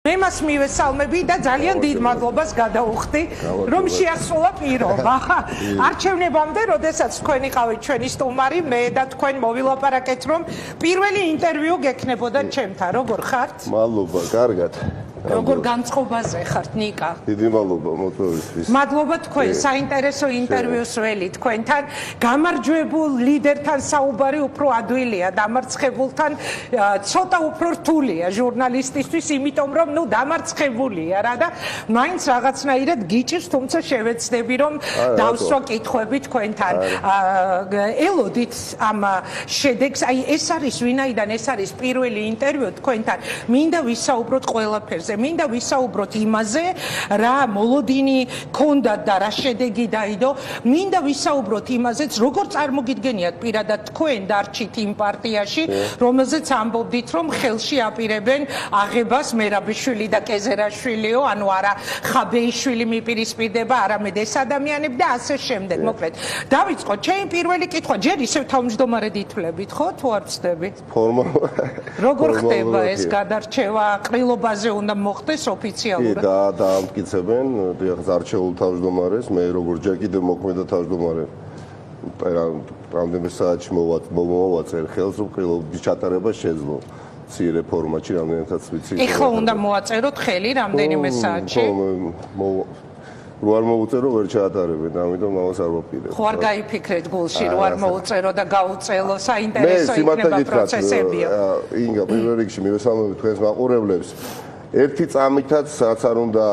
მე მას მივესალმები და ძალიან დიდ მადლობას გადავუხდი, რომ შეასრულა პირობა. არჩევნებამდე, როდესაც თქვენ იყავით ჩვენი სტუმარი, მე და თქვენ მოვილაპარაკეთ, რომ პირველი ინტერვიუ გექნებოდა ჩემთან. როგორ ხართ? მადლობა, კარგად. როგორ განწყობაზე ხართ, ნიკა? დიდი მადლობა მოწვევისთვის. მადლობა თქვენ, საინტერესო ინტერვიუს ველი თქვენთან. გამარჯვებულ ლიდერთან საუბარი უფრო ადვილია, დამარცხებულთან ცოტა უფრო რთულია ჟურნალისტისთვის, იმიტომ რომ დამარცხებულია რა და მაინც რაღაცნაირად გიჭირს, თუმცა შევეცდები რომ დავსვა კითხვები თქვენთან. ელოდით ამ შედეგს, აი ეს არის ვინაიდან ეს არის პირველი ინტერვიუ თქვენთან, მინდა ვისაუბროთ ყველაფერზე, მინდა ვისაუბროთ იმაზე, რა მოლოდინი ქონდათ და რა შედეგი დაიდო, მინდა ვისაუბროთ იმაზეც, როგორ წარმოგიდგენიათ პირადად თქვენ დარჩით იმ პარტიაში, რომელზეც ამბობდით, რომ ხელში აპირებენ აღებას მერაბიშვილი და კეზერაშვილიო, ანუ არა ხაბეიშვილი მიპირისპირდება, არამედ ეს ადამიანები და ასე შემდეგ. მოკლედ, დავიწყოთ. ჩემი პირველი კითხვა, ჯერ ისევ თავმჯდომარედ ითვლებით, ხო, თუ არ ვცდები? როგორ ხდება ეს გადარჩევა? ყრილობაზე უნდა მოხდეს ოფიციალურად? დაამტკიცებენ დიახ არჩეულ თავმჯდომარეს, მე როგორც ჯერ კიდევ მოქმედა თავმჯდომარე რამდენიმე საათში მოვაწერ ხელს, რომ ყრილობის ჩატარება შეძლო. მცირე ფორმატში რამდენადაც ვიცი. ეხლა უნდა მოაწეროთ ხელი რამდენიმე საათში? რო არ მოუწერო ვერ ჩაატარებენ, ამიტომ ამას არ ვაპირებ. ხო არ გაიფიქრეთ გულში, რო არ მოუწერო და გაუწელო, საინტერესო იქნება პროცესებია. ინგა, პირველ რიგში მივესალმები თქვენს მაყურებლებს. ერთი წამითაც რაც არ უნდა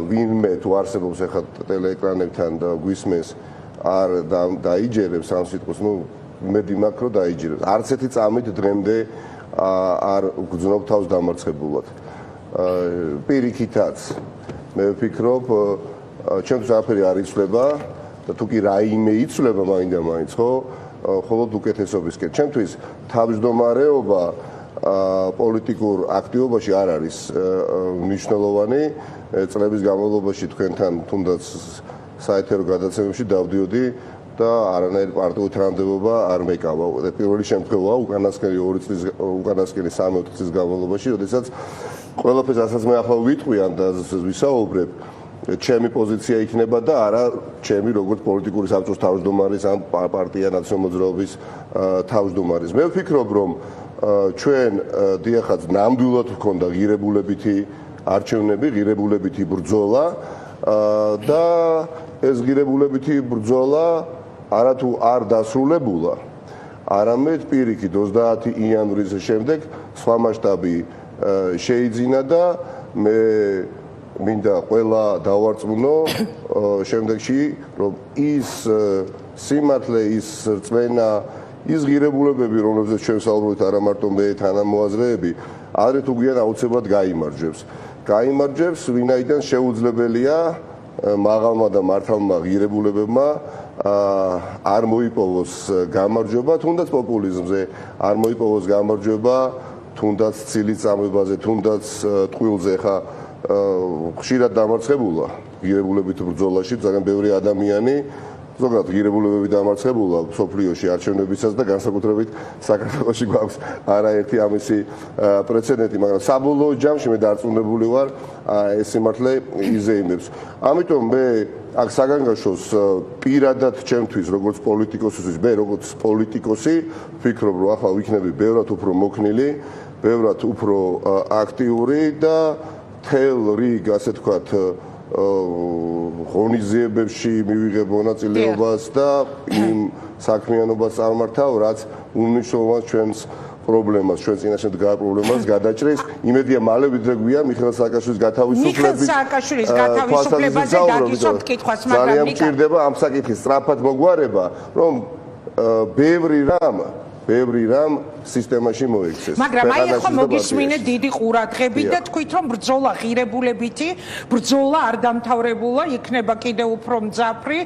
ვინმე თუ არსებობს ახლა ტელეეკრანებთან და გვისმენს არ დაიჯერებს ამ სიტყვას, იმედი მაქვს რომ დაიჯერებს. არც ერთი წამით დღემდე არ გძნობ თავს დამარცხებულად. პირიქითაც მე ვფიქრობ, ჩემთვის არაფერი არ იცვლება და თუ კი რაიმე იცვლება მაინდა-მაინც, ხო, მხოლოდ უკეთესობისკენ. ჩემთვის თავმჯდომარეობა პოლიტიკურ აქტივობაში არ არის მნიშვნელოვანი. წლების განმავლობაში თქვენთან თუნდაც საეთერო გადაცემებში დავდიოდი და არანაირი პარტიული თანამდებობა არ მეკავა. პირველი შემთხვევაა უკანასკნელი 2 წლის, უკანასკნელი 3-4 წლის განმავლობაში, როდესაც ყველაფერს ასაც მე ახლა ვიტყვიან და ვისაუბრებ, ჩემი პოზიცია იქნება და არა ჩემი როგორც პოლიტიკური საბჭოს თავმჯდომარის ან პარტია ნაციონალ-მოძრაობის თავმჯდომარის. მე ვფიქრობ, რომ ჩვენ დიახაც ნამდვილად გვქონდა ღირებულებითი არჩევნები, ღირებულებითი ბრძოლა და ეს ღირებულებითი ბრძოლა არათუ არ დასრულებულა, არამედ პირიქით 30 იანვრის შემდეგ სხვა მასშტაბი შეიძინა და მე მინდა ყველა დავარწმუნო შემდეგში, რომ ის სიმართლე, ის რწმენა, ის ღირებულებები, რომლებზეც ჩვენ საუბრობთ, არა მარტო მე თანამოაზრეები, ადრე თუ გვიან აუცილებლად გაიმარჯვებს, ვინაიდან შეუძლებელია მაღალმა და მართალმა ღირებულებებმა არ მოიპოვოს გამარჯვება, თუნდაც პოპულიზმზე, არ მოიპოვოს გამარჯვება, თუნდაც ცილის წამებაზე, თუნდაც ტყუილზე. ხა ხშირად დამარცხებულა ღირებულებით ბრძოლაში ძალიან ბევრი ადამიანი, ზოგადად ღირებულებები დამარცხებულა სოფლიოში არჩევნებისას და განსაკუთრებით საქართველოში გვაქვს არაერთი ამისი პრეცედენტი, მაგრამ საბოლოო ჯამში მე დარწმუნებული ვარ ეს სიმართლე იზეიმებს. ამიტომ მე აქ საგანგაშოს პირადად ჩემთვის როგორც პოლიტიკოსისთვის, მე როგორც პოლიტიკოსი ვფიქრობ, რომ ახლა ვიქნები ბევრად უფრო მოქნილი, ბევრად უფრო აქტიური და თელ რიგ, ასე ვთქვათ, ღონისძიებებში მივიღებ მონაწილეობას და იმ საქმიანობას წარმართავ, რაც უმნიშვნელოვანეს ჩვენს პრობლემას, ჩვენ წინაშე მდგარ პრობლემას გადაჭრის. იმედია მალე ვიდრე გვიან მიხეილ სააკაშვილის გათავისუფლებაზე გაგისვამთ კითხვას, მაგრამ ძალიან მჭირდება ამ საკითხის სწრაფად მოგვარება, რომ ბევრი რამ სისტემაში მოექცეს. მაგრამ აი ახლა მოგისმინეთ დიდი ყურადღები და თქვით, რომ ბრძოლა ღირებულებითი, ბრძოლა არ დამთავრებულა, იქნება კიდევ უფრო მძაფრი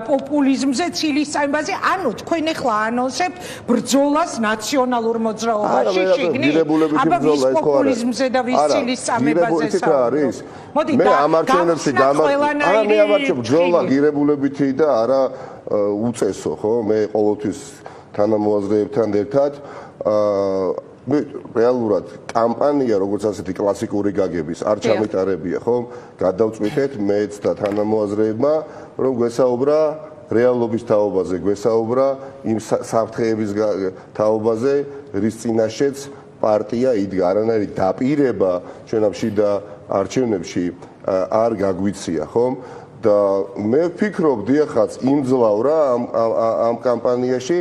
პოპულიზმზე, ცილის წამებაზე. ანუ თქვენ ახლა ანონსებთ ბრძოლას ნაციონალურ მოძრაობაში შიგნით. აბა ვის პოპულიზმზე და ვის ცილის წამებაზე საუბრობთ? მოდი მე ამ არჩევნებში ბრძოლა ღირებულებითი და არა უწესო, ხო? მე ყოველთვის თანამოაზრეებთან ერთად რეალურად კამპანია, როგორც ასეთი კლასიკური გაგების არ ჩამიტარებია, ხომ? გადავწყვიტეთ მეც და თანამოაზრეებმა, რომ გვესაუბრა რეალობის თაობაზე, გვესაუბრა იმ საფრთხეების თაობაზე, რის წინაშეც პარტია იდგა, არანაირი დაპირება ჩვენ ამ შიდა არჩევნებში არ გაგვიცია, ხომ? და მე ვფიქრობ, დიახაც, იმძლავ რა ამ კამპანიაში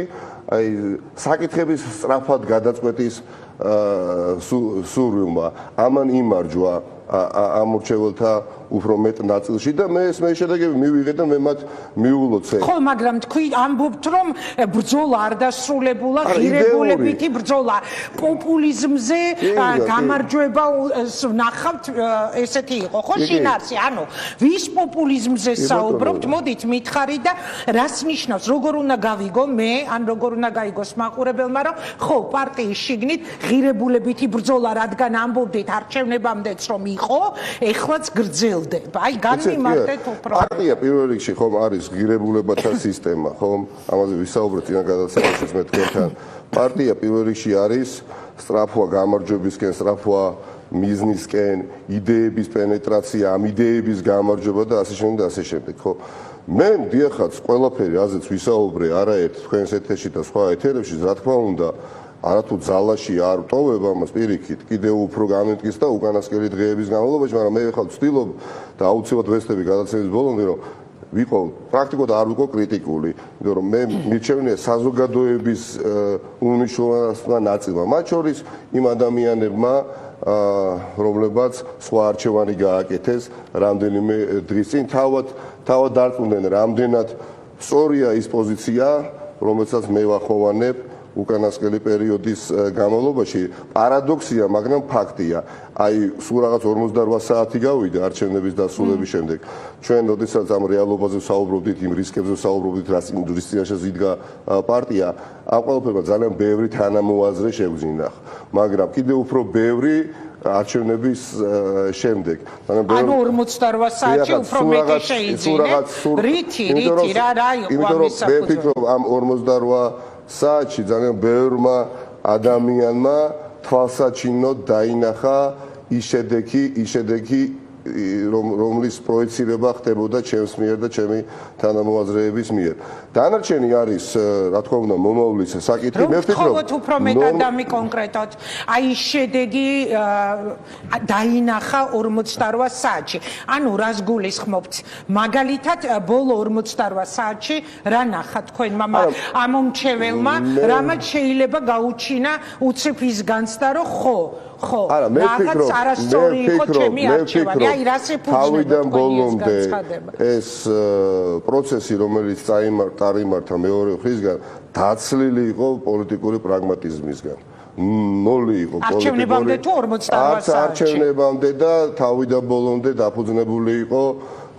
აი საკითხების სწრაფად გადაწყვეტის სურვილმა ამან იმარჯვა ამორჩეველთა უფრო მეტ ნაწილში და მე ეს შედეგები მივიღე და მე მათ მიულოცე. ხო, მაგრამ თქვი ამბობთ, რომ ბრძოლა არ დასრულებულა, ღირებულებითი ბრძოლა, პოპულიზმზე გამარჯვება ნახავთ, ესეთი იყო, ხო, შინაარსი? ანუ ვის პოპულიზმზე საუბრობთ? მოდით მითხარით და რას ნიშნავს, როგორ უნდა გავიგო მე, ან როგორ უნდა გაიგოს მაყურებელმა, რომ ხო, პარტიის შიგნით ღირებულებითი ბრძოლა, რადგან ამბობდით არჩევნებამდეც რომ იყო, ეხლაც გრძელდება. აი, განვიმარტეთ უფრო. პარტია პირველ რიგში ხომ არის ღირებულებათა სისტემა, ხომ? ამაზე ვისაუბრეთ წინა გადაცემაშიც მე თქვენთან. პარტია პირველ რიგში არის სწრაფვა გამარჯვებისკენ, სწრაფვა მიზნისკენ, იდეების პენეტრაცია, ამ იდეების გამარჯვება და ასე შემდეგ და ასე შემდეგ, ხო? მე მდიახაც ყველაფერი ასეც ვისაუბრე არაერთ თქვენს ეთერში და სხვა ეთერებში, რა თქმა უნდა, არათუ ძალაში არ ვტოვებ ამას პირიქით, კიდევ უფრო გამემტკის და უკანასკნელი დღეების განმავლობაში, მაგრამ მე ხალხ ვცდილობ და აუცილებლად ვესწრები გადაცემის ბოლომდე, რომ ვიყო პრაქტიკულად არ ვიყო კრიტიკული, იმიტომ რომ მე მირჩევნია საზოგადოების უმნიშვნელოვანესმა ნაწილმა, მათ შორის იმ ადამიანებმა, რომლებაც სხვა არჩევანი გააკეთეს რამდენიმე დღის წინ, თავად დარწმუნდნენ, რამდენად სწორია ის პოზიცია, რომელსაც მე ვახოვანებ უკანასკნელი პერიოდის განმავლობაში. პარადოქსია, მაგრამ ფაქტია. აი, სულ რაღაც 48 საათი გავიდა არჩევნების დასრულების შემდეგ. ჩვენ როდესაც ამ რეალობაზე ვსაუბრობდით, იმ რისკებზე ვსაუბრობდით, რის წინაშე იდგა პარტია, ამ ყველაფერმა ძალიან ბევრი თანამოაზრე შეგვძინა. მაგრამ კიდევ უფრო ბევრი არჩევნების შემდეგ. ანუ 48 საათი უფრო მეტი შეიძინა. რითი, რა იყო ამის საფუძველი? მე ვფიქრობ, ამ 48 საათში ძალიან ბევრმა ადამიანმა თვალსაჩინოდ დაინახა ის შედეგი, რომლის პროექცირება ხდებოდა ჩემს მიერ და ჩემი თანამოაზრეების მიერ. დანარჩენი არის, რა თქმა უნდა, მომავლის საკითხი. მე ვფიქრობ, უფრო მეტად დამიკონკრეტოთ. აი, შედეგი დაინახა 48 საათში. ანუ რას გულისხმობთ? მაგალითად, ბოლო 48 საათში რა ნახა თქვენმა ამომრჩეველმა, რამაც შეიძლება გაუჩინა უცებ ის განცდა, რომ ხო, რაღაც არასწორი იყო ჩემი არჩევანი. აი, რას ეფუძნება თქვენი ეს განცხადება? ეს პროცესი, რომელიც წარიმართა მეორე ხისგან, დაცლილი იყო პოლიტიკური პრაგმატიზმისგან. ნოლი იყო პოლიტიკური. არჩევნებამდე თუ 48 საათში? არჩევნებამდე და თავიდან ბოლომდე დაფუძნებული იყო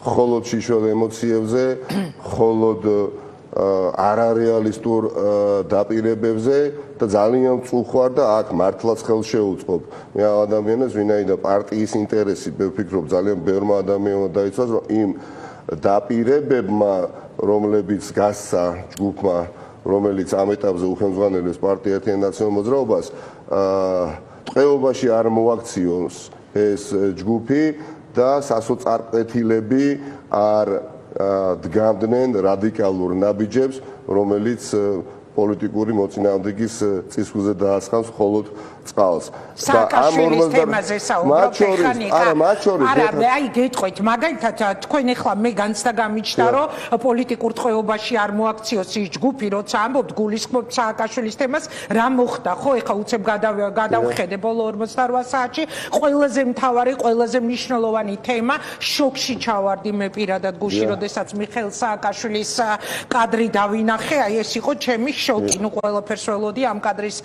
მხოლოდ შიშველ ემოციებზე, მხოლოდ არარეალისტურ დაპირებებზე და ძალიან წუხვარ და აქ მართლაც ხელს შეუწყობ. მე ადამიანებს ვინაიდან პარტიის ინტერესი, მე ვფიქრობ, ძალიან ბევრმა ადამიანმა დაიცვას, რომ იმ დაპირებებმა, რომლებიც გასცა ჯგუფმა, რომელიც ამ ეტაპზე უხელმძღვანელებს პარტია ერთიანი ნაციონალური მოძრაობას, ტყეობაში არ მოაქციონს ეს ჯგუფი და სასოწარკვეთილები არ დგამდნენ რადიკალურ ნაბიჯებს, რომელიც პოლიტიკური მოწინააღმდეგის წისქვილზე დაასხამს მხოლოდ წყალს. სააკაშვილის თემაზე საუბრობთ ხანიკა. არა, აი გეტყვით, მაგალითად თქვენ ახლა მე განცდა გამიჩნდა, რომ პოლიტიკურ ტყვეობაში არ მოაქციოს ის ჯგუფი, როცა ამბობთ, გულისხმობთ სააკაშვილის თემას, რა მოხდა, ხო, ახლა უცებ გადავხედე ბოლო 48 საათში, ყველაზე მთავარი, ყველაზე მნიშვნელოვანი თემა, შოკში ჩავარდი მე პირადად გუშინ, როდესაც მიხეილ სააკაშვილის კადრი დავინახე, აი ეს იყო ჩემი შოკი, ნუ ყველაფერს ველოდი ამ კადრის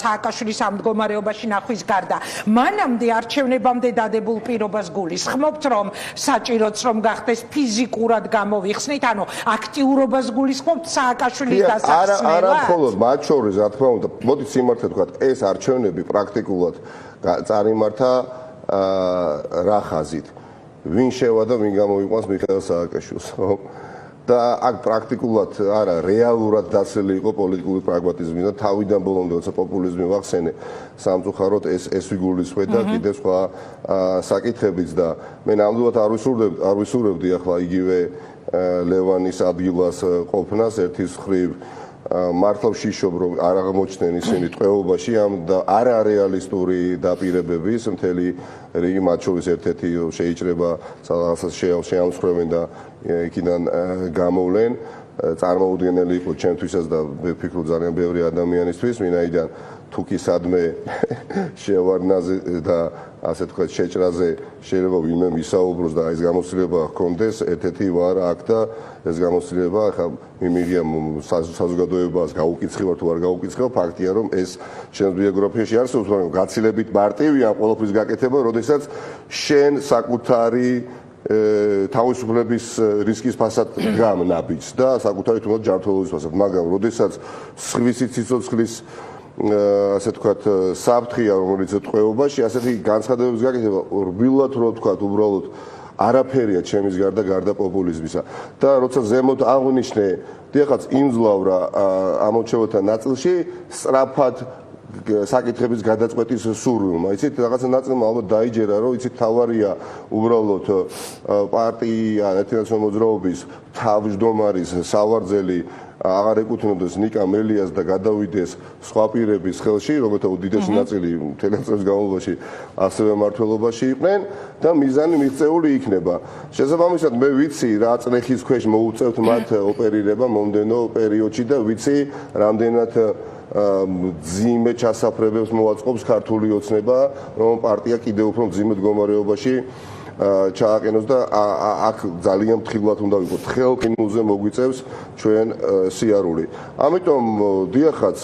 სააკაშვილის ამ მდგომარეობაში ნახვის გარდა. მანამდე არჩევნებამდე დადებულ პირობას გულისხმობთ, რომ საჭიროც რომ გახდეს ფიზიკურად გამოვიხსნით, ანუ აქტიურობას გულისხმობთ სააკაშვილის დასახსნელად? არა, მხოლოდ მათ შორის, რა თქმა უნდა, მოდით სიმართლე ვთქვათ, ეს არჩევნები პრაქტიკულად წარიმართა რა ხაზით? ვინ შევა და ვინ გამოვიყვანს მიხეილ სააკაშვილს, ხო? და აქ პრაქტიკულად არა რეალურად დაცელი იყო პოლიტიკური პრაგმატიზმი და თავიდან ბოლომდე როცა პოპულიზმი ვახსენე სამწუხაროდ ეს ვიგულისხმე და კიდევ სხვა საკითხებიც და მე ნამდვილად არ ვისურვებდი ახლა იგივე ლევანის ადგილას ყოფნას ერთის მხრივ მართლა ვშიშობ რომ არ აღმოჩნდნენ ისინი ტყვეობაში ამ და არარეალისტური დაპირებების მთელი რიგი მათ შორის ერთ-ერთი შეიჭრება რაღაცას შეამსხვერპლენ და იქიდან გამოვლენ წარმოუდგენელი იყო ჩემთვისაც და მე ვფიქრობ ძალიან ბევრი ადამიანისთვის ვინაიდან თუკი სადმე შევარდნაზე და ასე თქვა შეჭრაზე შეიძლება ვინმე მისაუბროს და ეს გამოცდილება ჰქონდეს ერთ-ერთი ვარ აქ და ეს გამოცდილება ახლა მიმიღია საზოგადოებას გაუკიცხება თუ არ გაუკიცხება ფაქტია რომ ეს შენ ბიოგრაფიაში არსებობს მაგრამ გაცილებით მარტივია ყოველთვის გაკეთება როდესაც შენ საკუთარი თავისუფლების რისკის ფასად გამნაბიც და საკუთარი თუნდაც ჯანმრთელობის ფასად მაგრამ როდესაც სხვისი ციცოცხლის ასე თქვათ საფრთხეა რომელიც ტყვეობაში ასეთი განცხადებების გაკეთება რბილად რო ვთქვათ უბრალოდ არაფერია ჩემის გარდა პოპულიზმისა და როცა ზემოთ აღნიშნე დიახაც იმძლავრა ამორჩეულთა ნაწილში სწრაფად საკითხების გადაწყვეტის სურვილმა იცით რაღაცა ნაწილმა ალბათ დაიჯერა რომ იცით თავარია უბრალოდ პარტია ერთიანობის მოძრაობის თავმჯდომარის სავარძელი აღარ ეკუთვნოდეს ნიკა მელიას და გადავიდეს სხვა პირების ხელში, რომელთა უდიდესი ნაწილი მთელი წლების განმავლობაში ასევე მმართველობაში იყვნენ და მიზანი მიღწეული იქნება. შესაბამისად, მე ვიცი რა წრეხის ქვეშ მოუწევთ მათ ოპერირება მომდენო პერიოდში და ვიცი რამდენად ძიმე ჩასაფრებებს მოვაწყობს ქართული ოცნება, რომ პარტია კიდევ უფრო ძიმე მდგომარეობაში ჩააყენოს და აქ ძალიან ფრთხილად უნდა ვიყოთ. ხელყინულზე მოგვიწევს ჩვენ სიარული. ამიტომ დიახაც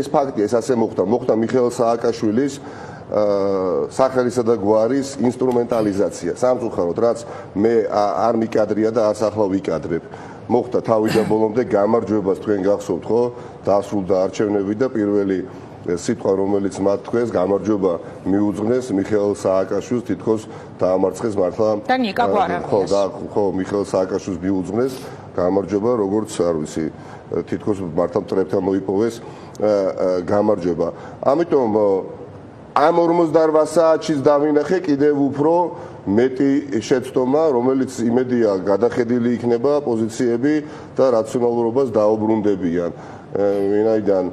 ეს ფაქტია, ეს ასე მოხდა მიხეილ სააკაშვილის სახელისა და გვარის ინსტრუმენტალიზაცია. სამწუხაროდ, რაც მე არ მიკადრია და არც ახლა ვიკადრებ. მოხდა თავიდან ბოლომდე გამარჯვებას თქვენ გახსოვთ, ხო? დასრულდა არჩევნები და პირველი სიტყვა რომელიც მათ თქვენს გამარჯვება მიუძღნეს მიხეილ სააკაშვილს თითქოს დაამარცხეს მართლა და ნიკა გვარამიას ხო მიხეილ სააკაშვილს მიუძღნეს გამარჯვება როგორც არ ვიცი თითქოს მართლა მტრებთან მოიპოვეს გამარჯვება ამიტომ ამ 48 საათში დავინახე კიდევ უფრო მეტი შეცდომა რომელიც იმედია გადახედილი იქნება პოზიციები და რაციონალურობას დაუბრუნდებიან ვინაიდან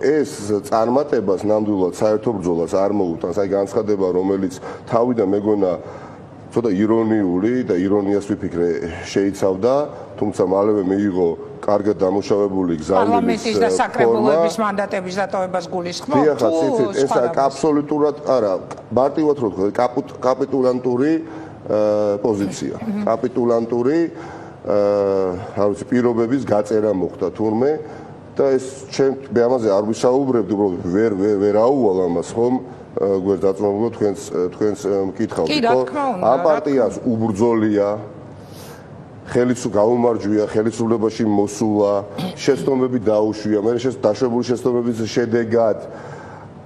ეს წარმატებას ნამდვილად საერთო ბრძოლას არ მოუტანს, აი განცხადება, რომელიც თავიდან მეგონა ცოტა ირონიული და ირონიას ვიფიქრე შეიცავდა, თუმცა მალევე მიიღო კარგად დამუშავებული გზავნილის პარლამენტის და საკრებულოების მანდატების დატოვებას გულისხმობ? დიახაც, იცით, ეს აბსოლუტურად არა, მარტივად რო ვთქვა, კაპიტულანტური პოზიცია. კაპიტულანტური რა ვიცი, პირობების გაწერა მოხდა თურმე და ეს ჩემ მე ამაზე არ ვისაუბრებდი, უბრალოდ ვერ აუვალ ამას, ხომ? გვერდ დაწმობულო თქვენს მკითხავთ, ხო? ამ პარტიას უბრძოლია, გაუმარჯვია, ხელისუფლებაში მოსულა, შეცდომები დაუშვია, მე დაშვებული შეცდომების შედეგად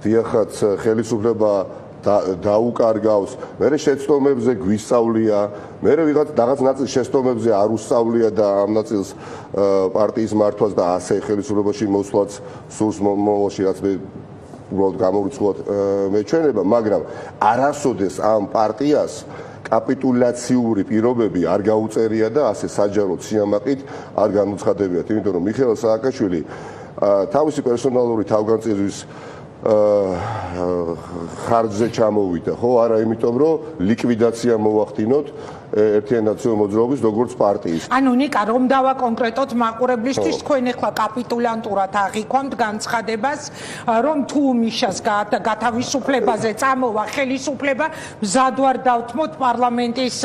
დიახაც ხელისუფლება დაუკარგავს, მე შეცდომებზე გვისწავლია, მე რაღაც ნაწილ შეცდომებზე არ უსწავლია და ამ ნაწილს პარტიის მართვას და ასე ხელისუფლებაში მოსვლაც სურს მომავალში რაც მე უბრალოდ გამორიცხულად მეჩვენება, მაგრამ არასოდეს ამ პარტიას კაპიტულაციური პირობები არ გაუწერია და ასე საჯაროდ სიამაყით არ განუცხადებიათ, იმიტომ რომ მიხეილ სააკაშვილი თავისი პერსონალური თავგანწირვის ხარჯზე ჩამოვიდა, ხო? არა იმიტომ, რომ ლიკვიდაცია მოახდინოთ ერთიანობის მოძრაობის როგორც პარტიის. ანუ ნიკა, რომ დავაკონკრეტოთ მაყურებლისთვის, თქვენ ახლა კაპიტულანტურად აღიქვამთ განცხადებას, რომ თუ მიშას გათავისუფლებაზე წამოვა ხელისუფლება, მზად ვარ დავთმოთ პარლამენტის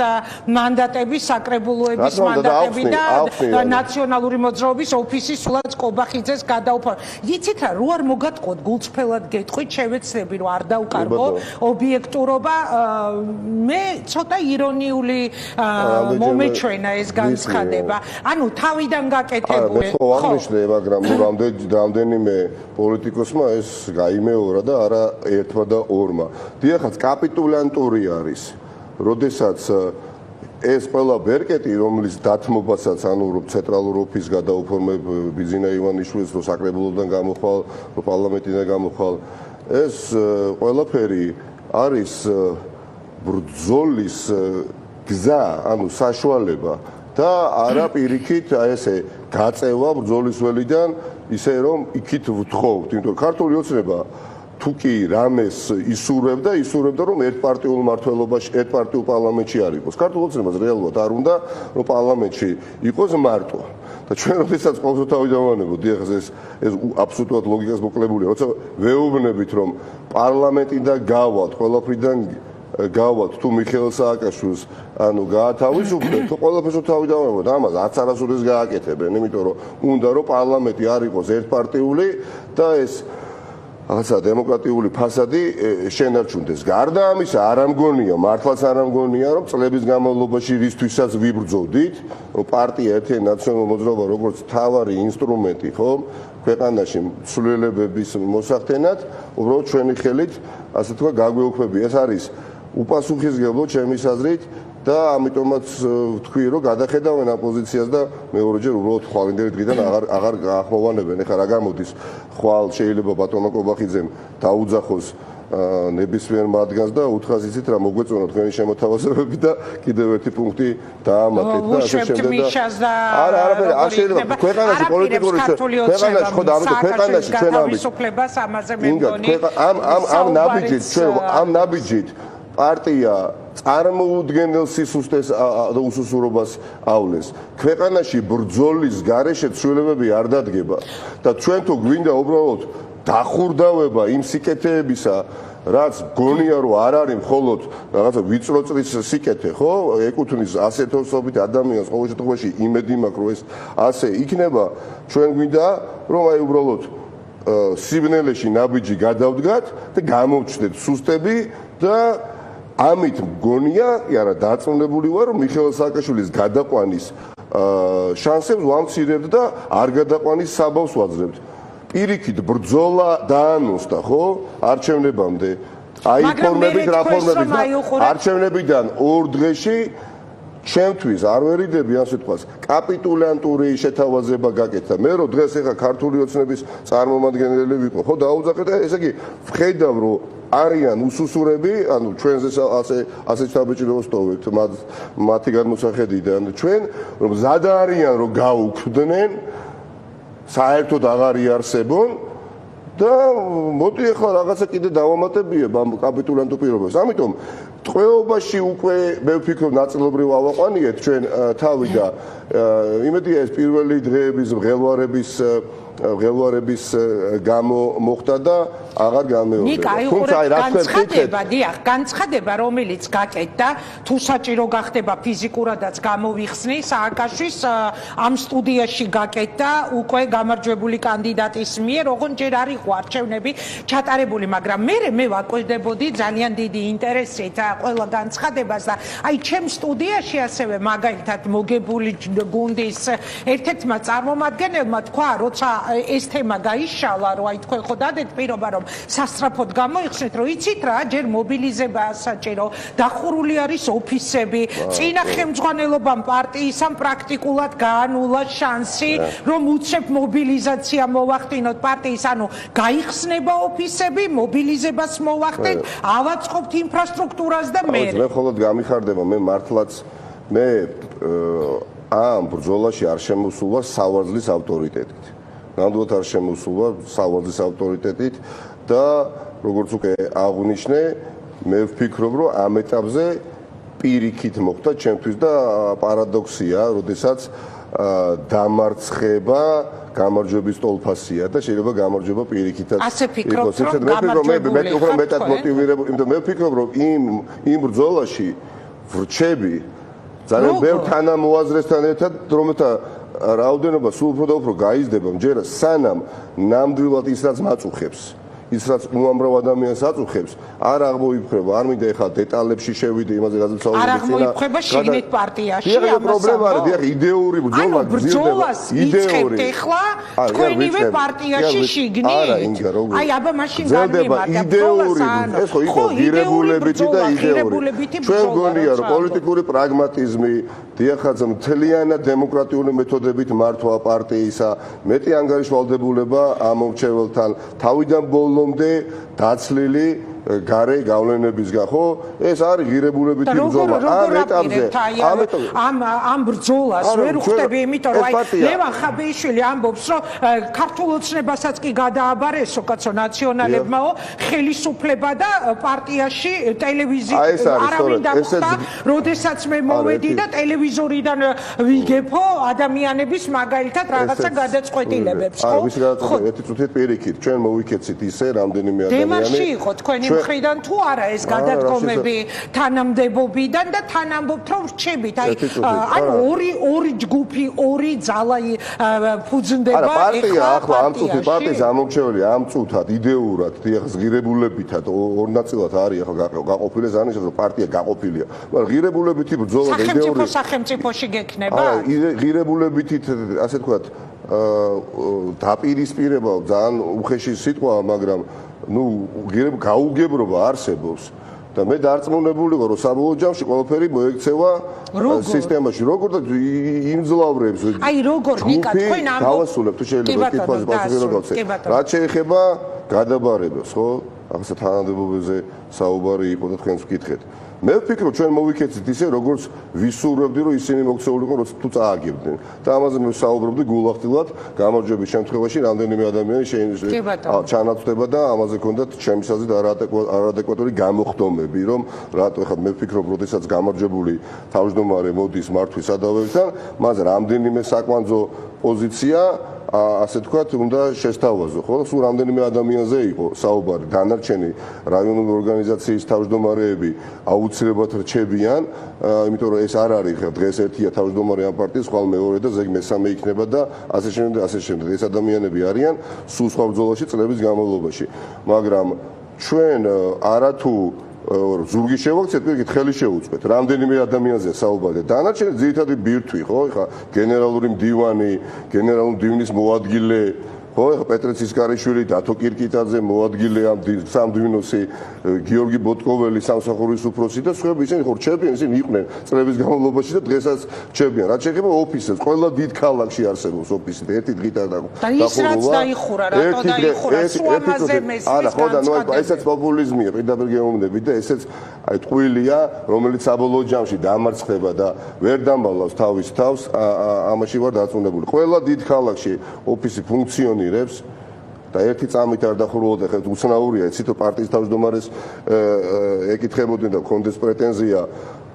მანდატები, საკრებულოების მანდატები და ნაციონალური მოძრაობის ოფისის სულაც კობახიძეს გადაუფალ. იცით რა, რო არ მოგატყოთ გულწრფელად გეტყვით, შევეცდები რომ არ დავკარგო ობიექტურობა, მე ცოტა ირონიული მომეჩვენა ეს განცხადება. ანუ თავიდან გაკეთებული. ხო, აღნიშნე, მაგრამ რამდენიმე პოლიტიკოსმა ეს გაიმეორა და არა ერთმა და ორმა. დიახაც, კაპიტულანტური არის, როდესაც ეს ყველა ბერკეტი, რომელიც დათმობასაც, ანუ ცენტრალურ ოფისს გადაუფორმებ ბიძინა ივანიშვილს, რომ საკრებულოდან გამოხვალ, რომ პარლამენტიდან გამოხვალ, ეს ყველაფერი არის ბრძოლის გზა, ანუ საშუალება და არა პირიქით აი ესე გაწევა ბრძოლის ველიდან, ისე რომ იქით ვთხოვთ, იმიტომ რომ ქართული ოცნება თუ კი რამეს ისურვებდა, რომ ერთპარტიულ მმართველობაში, ერთპარტიულ პარლამენტში არ იყოს. ქართულ ოცნებას რეალურად არ უნდა, რომ პარლამენტში იყოს მარტო. და ჩვენ როდესაც ყოველთვის თავიდანვანებოთ, ეს აბსოლუტურად ლოგიკას მოკლებულია, როცა ვეუბნებით, რომ პარლამენტიდან გავალთ, ყველაფრიდან გავალთ თუ მიხეილ სააკაშვილს, ანუ გაათავისუფლეთ, თუ ყველაფერს თავიდანვანებოთ, ამას არასოდეს გააკეთებენ, იმიტომ რომ უნდა რომ პარლამენტი არ იყოს ერთპარტიული და ეს რაღაცა დემოკრატიული ფასადი შენარჩუნდეს. გარდა ამისა, არ ამგონია, მართლაც არ ამგონია, რომ წლების განმავლობაში რისთვისაც ვიბრძოდით, რომ პარტია ერთიანი ნაციონალური მოძრაობა როგორც მთავარი ინსტრუმენტი, ხო, ქვეყანაში ცვლილებების მოსახდენად, უბრალოდ ჩვენი ხელით, ასე თქვა, გაგვეუქმებია. ეს არის უპასუხისმგებლო ჩემის აზრით და ამიტომაც ვთქვი, რომ გადახედავენ ამ პოზიციას და მეორეჯერ უბრალოდ ხვალინდელი დღიდან აღარ გაახმოვანებენ. ეხლა რა გამოდის, ხვალ შეიძლება ბატონო კობახიძემ დაუძახოს ნებისმიერ მათგანს და უთხრას იცით რა მოგვეწონა თქვენი შემოთავაზებები და კიდევ ერთი პუნქტი დაამატეთ და ასე შემდეგ და არაფერი არ შეიძლება ქვეყანაში პოლიტიკური ქვეყანაში ხო და ამიტომ ქვეყანაში ჩვენ თავისუფლებას ამაზე მე მგონი ამ ნაბიჯით პარტია წარმოუდგენელ სისუსტეს და უსუსურობას ავლეს. ქვეყანაში ბრძოლის გარეშე ცვლილებები არ დადგება და ჩვენ თუ გვინდა უბრალოდ დახურდავება იმ სიკეთეებისა, რაც გონია რომ არ არის მხოლოდ რაღაცა ვიწრო წრის სიკეთე, ხო? ეკუთვნის ასეთოსობით ადამიანს ყოველ შემთხვევაში იმედი მაქვს, რომ ეს ასე იქნება, ჩვენ გვინდა რომ აი უბრალოდ სიბნელეში ნაბიჯი გადავდგათ და გამოვჩნდეთ სუსტები და ამით მგონია, კი არა, დარწმუნებული ვარ, რომ მიხეილ სააკაშვილის გადაყვანის შანსებს ვამცირებთ და არ გადაყვანის საბავს ვაძლევთ. პირიქით ბრძოლა დაანონსდა, ხო? არჩევნებამდე. აიფორმებით, რაფორმებით და არჩევნებიდან 2 დღეში ჩემთვის არ ვერიდები ასე თქვას, კაპიტულანტური შეთავაზება გაკეთა. მე რომ დღეს ეხა ქართული ოცნების წარმომადგენელი ვიყო, ხო, დაუძახეთ და ესე იგი ვხედავ, რომ არიან უსუსურები, ანუ ჩვენზე ასე საბჭოებს ვსტოვებთ მათი გადმოსახედიდან. ჩვენ რომ ზადა არიან რომ გაუქმდნენ, საერთოდ აღარ იარსებონ და მოდი ახლა რაღაცა კიდე დავამატებიებ ამ კაპიტულანტურ პირობებს. ამიტომ ტყვეობაში უკვე მე ვფიქრობ ნაწილობრივ ავაყვანიეთ ჩვენ თავი და იმედია ეს პირველი დღეების მღელვარების გამო მოხდა და აღარ გამეორდება. თუმცა აი რა განცხადება, დიახ, განცხადება, რომელიც გაკეთდა, თუ საჭირო გახდება ფიზიკურადაც გამოვიხსნი სააკაშვილს ამ სტუდიაში გაკეთდა უკვე გამარჯვებული კანდიდატის მიერ, ოღონდ ჯერ არ იყო არჩევნები ჩატარებული, მაგრამ მე ვაკვირდებოდი ძალიან დიდი ინტერესით ყველა განცხადებას და აი ჩემ სტუდიაში ასევე მაგალითად მოგებული გუნდის ერთ-ერთმა წარმომადგენელმა თქვა, როცა ეს თემა გაიშალა, რომ აი თქვენ ხო დადეთ პირობა, რომ სასწრაფოდ გამოიხსნით, რომ იცით რა, ჯერ მობილიზებაა საჭირო, დახურული არის ოფისები, წინა ხელმძღვანელობამ პარტიისამ პრაქტიკულად გაანულა შანსი, რომ უცებ მობილიზაცია მოვახდინოთ პარტიის, ანუ გაიხსნება ოფისები, მობილიზებას მოვახდეთ, ავაწყობთ ინფრასტრუქტურას და მე მხოლოდ გამიხარდება, მე მართლაც მე ამ ბრძოლაში არ შემოსულა სავარძლის ავტორიტეტით. ნამდვილად არ შემოსულა სავარძლის ავტორიტეტით და როგორც უკვე აღვნიშნე, მე ვფიქრობ, რომ ამ ეტაპზე პირიქით მოხდა ჩემთვის და პარადოქსია, როდესაც დამარცხება გამარჯვების ტოლფასია და შეიძლება გამარჯვება პირიქითაც იყოს. მე უფრო მეტად მოტივირებული, იმიტომ მე ვფიქრობ, რომ იმ ბრძოლაში ვრჩები ძალიან ბევრ თანამოაზრესთან ერთად, რომელთა რაოდენობა სულ უფრო და უფრო გაიზრდება, მჯერა სანამ ნამდვილად ის რაც მაწუხებს. ის რაც უამრავ ადამიანს აწუხებს, არ აღმოიფრება, არ მინდა ეხლა დეტალებში შევიდე იმაზე გადაცალოთ. არ აღმოიფრება შიგნით პარტიაში ამას პრობლემა არის, დიახ, იდეური ბრძოლა გრძელდება. იდეური ეხლა თქვენივე პარტიაში შიგნით. არა, ინგა, როგორ. აი, აბა მაშინ განვიმართა იდეური, ეს ხო იყო ღირებულებითი და იდეური. ჩვენ გონია რომ პოლიტიკური პრაგმატიზმი, დიახაც მთლიანად დემოკრატიული მეთოდებით მართვა პარტიისა, მეტი ანგარიშვალდებულება ამორჩეველთან, თავიდან ბოლომდე დაცლილი გარე გავლენებისგან, ხო? ეს არის ღირებულებითი ბრძოლა. ამ ეტაპზე, ამ ბრძოლას ვერ ვხვდები, იმიტომ რომ აი ლევან ხაბეიშვილი ამბობს, რომ ქართულ ოცნებასაც კი გადააბარესო კაცო ნაციონალებმაო, ხელისუფლება და პარტიაში ტელევიზია არავინ დამხდა, როდესაც მე მოვედი და ტელევიზორიდან ვიგებო ადამიანების მაგალითად რაღაცა გადაწყვეტილებებს, ხო? ვიცი გადაწყვეტილება, ერთი წუთით პირიქით, ჩვენ მოვიქეცით ისე რამდენიმე ადამიანი. დემარში იყო თქვენი მხრიდან თუ არა ეს გადადგომები თანამდებობიდან და თან ამბობთ რომ რჩებით აი ანუ ორი ჯგუფი ორი ძალა ფუძნდება არა პარტია ახლა ამ წუთით პარტიის ამორჩეველი ამ წუთად იდეურად დიახ ღირებულებითად ორ ნაწილად არის ახლა გაყოფილი ეს არის რომ პარტია გაყოფილია მაგრამ ღირებულებითი ბრძოლა და იდეური სახელმწიფოში გექნება არა ღირებულებითით ასე თქვათ დაპირისპირება ძალიან უხეში სიტყვაა მაგრამ ну გაუგებრობა არსებობს და მე დარწმუნებული ვარ რომ საბოლოო ჯამში ყველაფერი მოექცევა სისტემაში როგორ და იმძლავრებს აი როგორ ნიკა თქვენ ამბობთ დავასრულებ თუ შეიძლება კითხვაზე პასუხი რომ გავცე რაც შეეხება გადაბარებას ხო ახლა თანამდებობებზე საუბარი იყო და თქვენს ვკითხეთ მე ვფიქრობ ჩვენ მოვიქეცით ისე როგორც ვისურვებდი რომ ისინი მოქცეულიყო როცა თუ წააგებდნენ და ამაზე მე ვსაუბრობდი გულახდილად გამარჯვების შემთხვევაში რამდენიმე ადამიანი ჩანაცვლდება და ამაზე ქონდათ ჩემს აზრით არადეკვატური გამოხდომები რომ რატო ხა მე ვფიქრობ როდესაც გამარჯვებული თავმჯდომარე მოდის მართვის სადავებთან მას რამდენიმე საკვანძო პოზიცია ასე თქვათ უნდა შესთავაზო ხო სულ რამდენიმე ადამიანზე იყო საუბარი დანარჩენი რაიონული ორგანიზაციის თავმჯდომარეები აუცილებლად რჩებიან იმიტომ რომ ეს არ არის ხა დღეს ერთია თავმჯდომარე ამ პარტიის ხვალ მეორე და ზეг მესამე იქნება და ასე შემდეგ ეს ადამიანები არიან სულ სხვა ბრძოლაში წლების განმავლობაში მაგრამ ჩვენ არათუ ზურგი შევაქცეთ, პირიქით ხელი შეუწყეთ. რამდენიმე ადამიანზე საუბარი. დანარჩენი ძირითადი ბირთვი, ხო? ეხა გენერალური მდივანი, გენერალური მდივნის მოადგილე, ხო? ეხა პეტრე ცისკარიშვილი, დათო კირკიტაძე მოადგილე ამ სამდვინოსი, გიორგი ბოტკოველი, სამსახურის უფროსი და სხვაები ისინი ხო რჩებიან, ისინი იყვნენ წლების განმავლობაში და დღესაც რჩებიან. რაც შეეხება ოფისებს, ყველა დიდ ქალაქში არსებობს ოფისი, ერთი დღით არ დახურვა. და ის რაც დაიხურა, რატო დაიხურა, სულ ამაზე მესმის. არა, ხო და ნუ ესეც პოპულიზმია, პირდაპირ გეუბნები და ესეც აი ტყუილია, რომელიც საბოლოო ჯამში დამარცხდება და ვერ დამალავს თავის თავს, ამაში ვარ დარწმუნებული. ყველა დიდ ქალაქში ოფისი ფუნქციონირებს და ერთი წამით არ დახურულოდა ხეთ უცნაურია, იცით პარტიის თავმჯდომარეს ეკითხებოდნენ და კონდეს პრეტენზია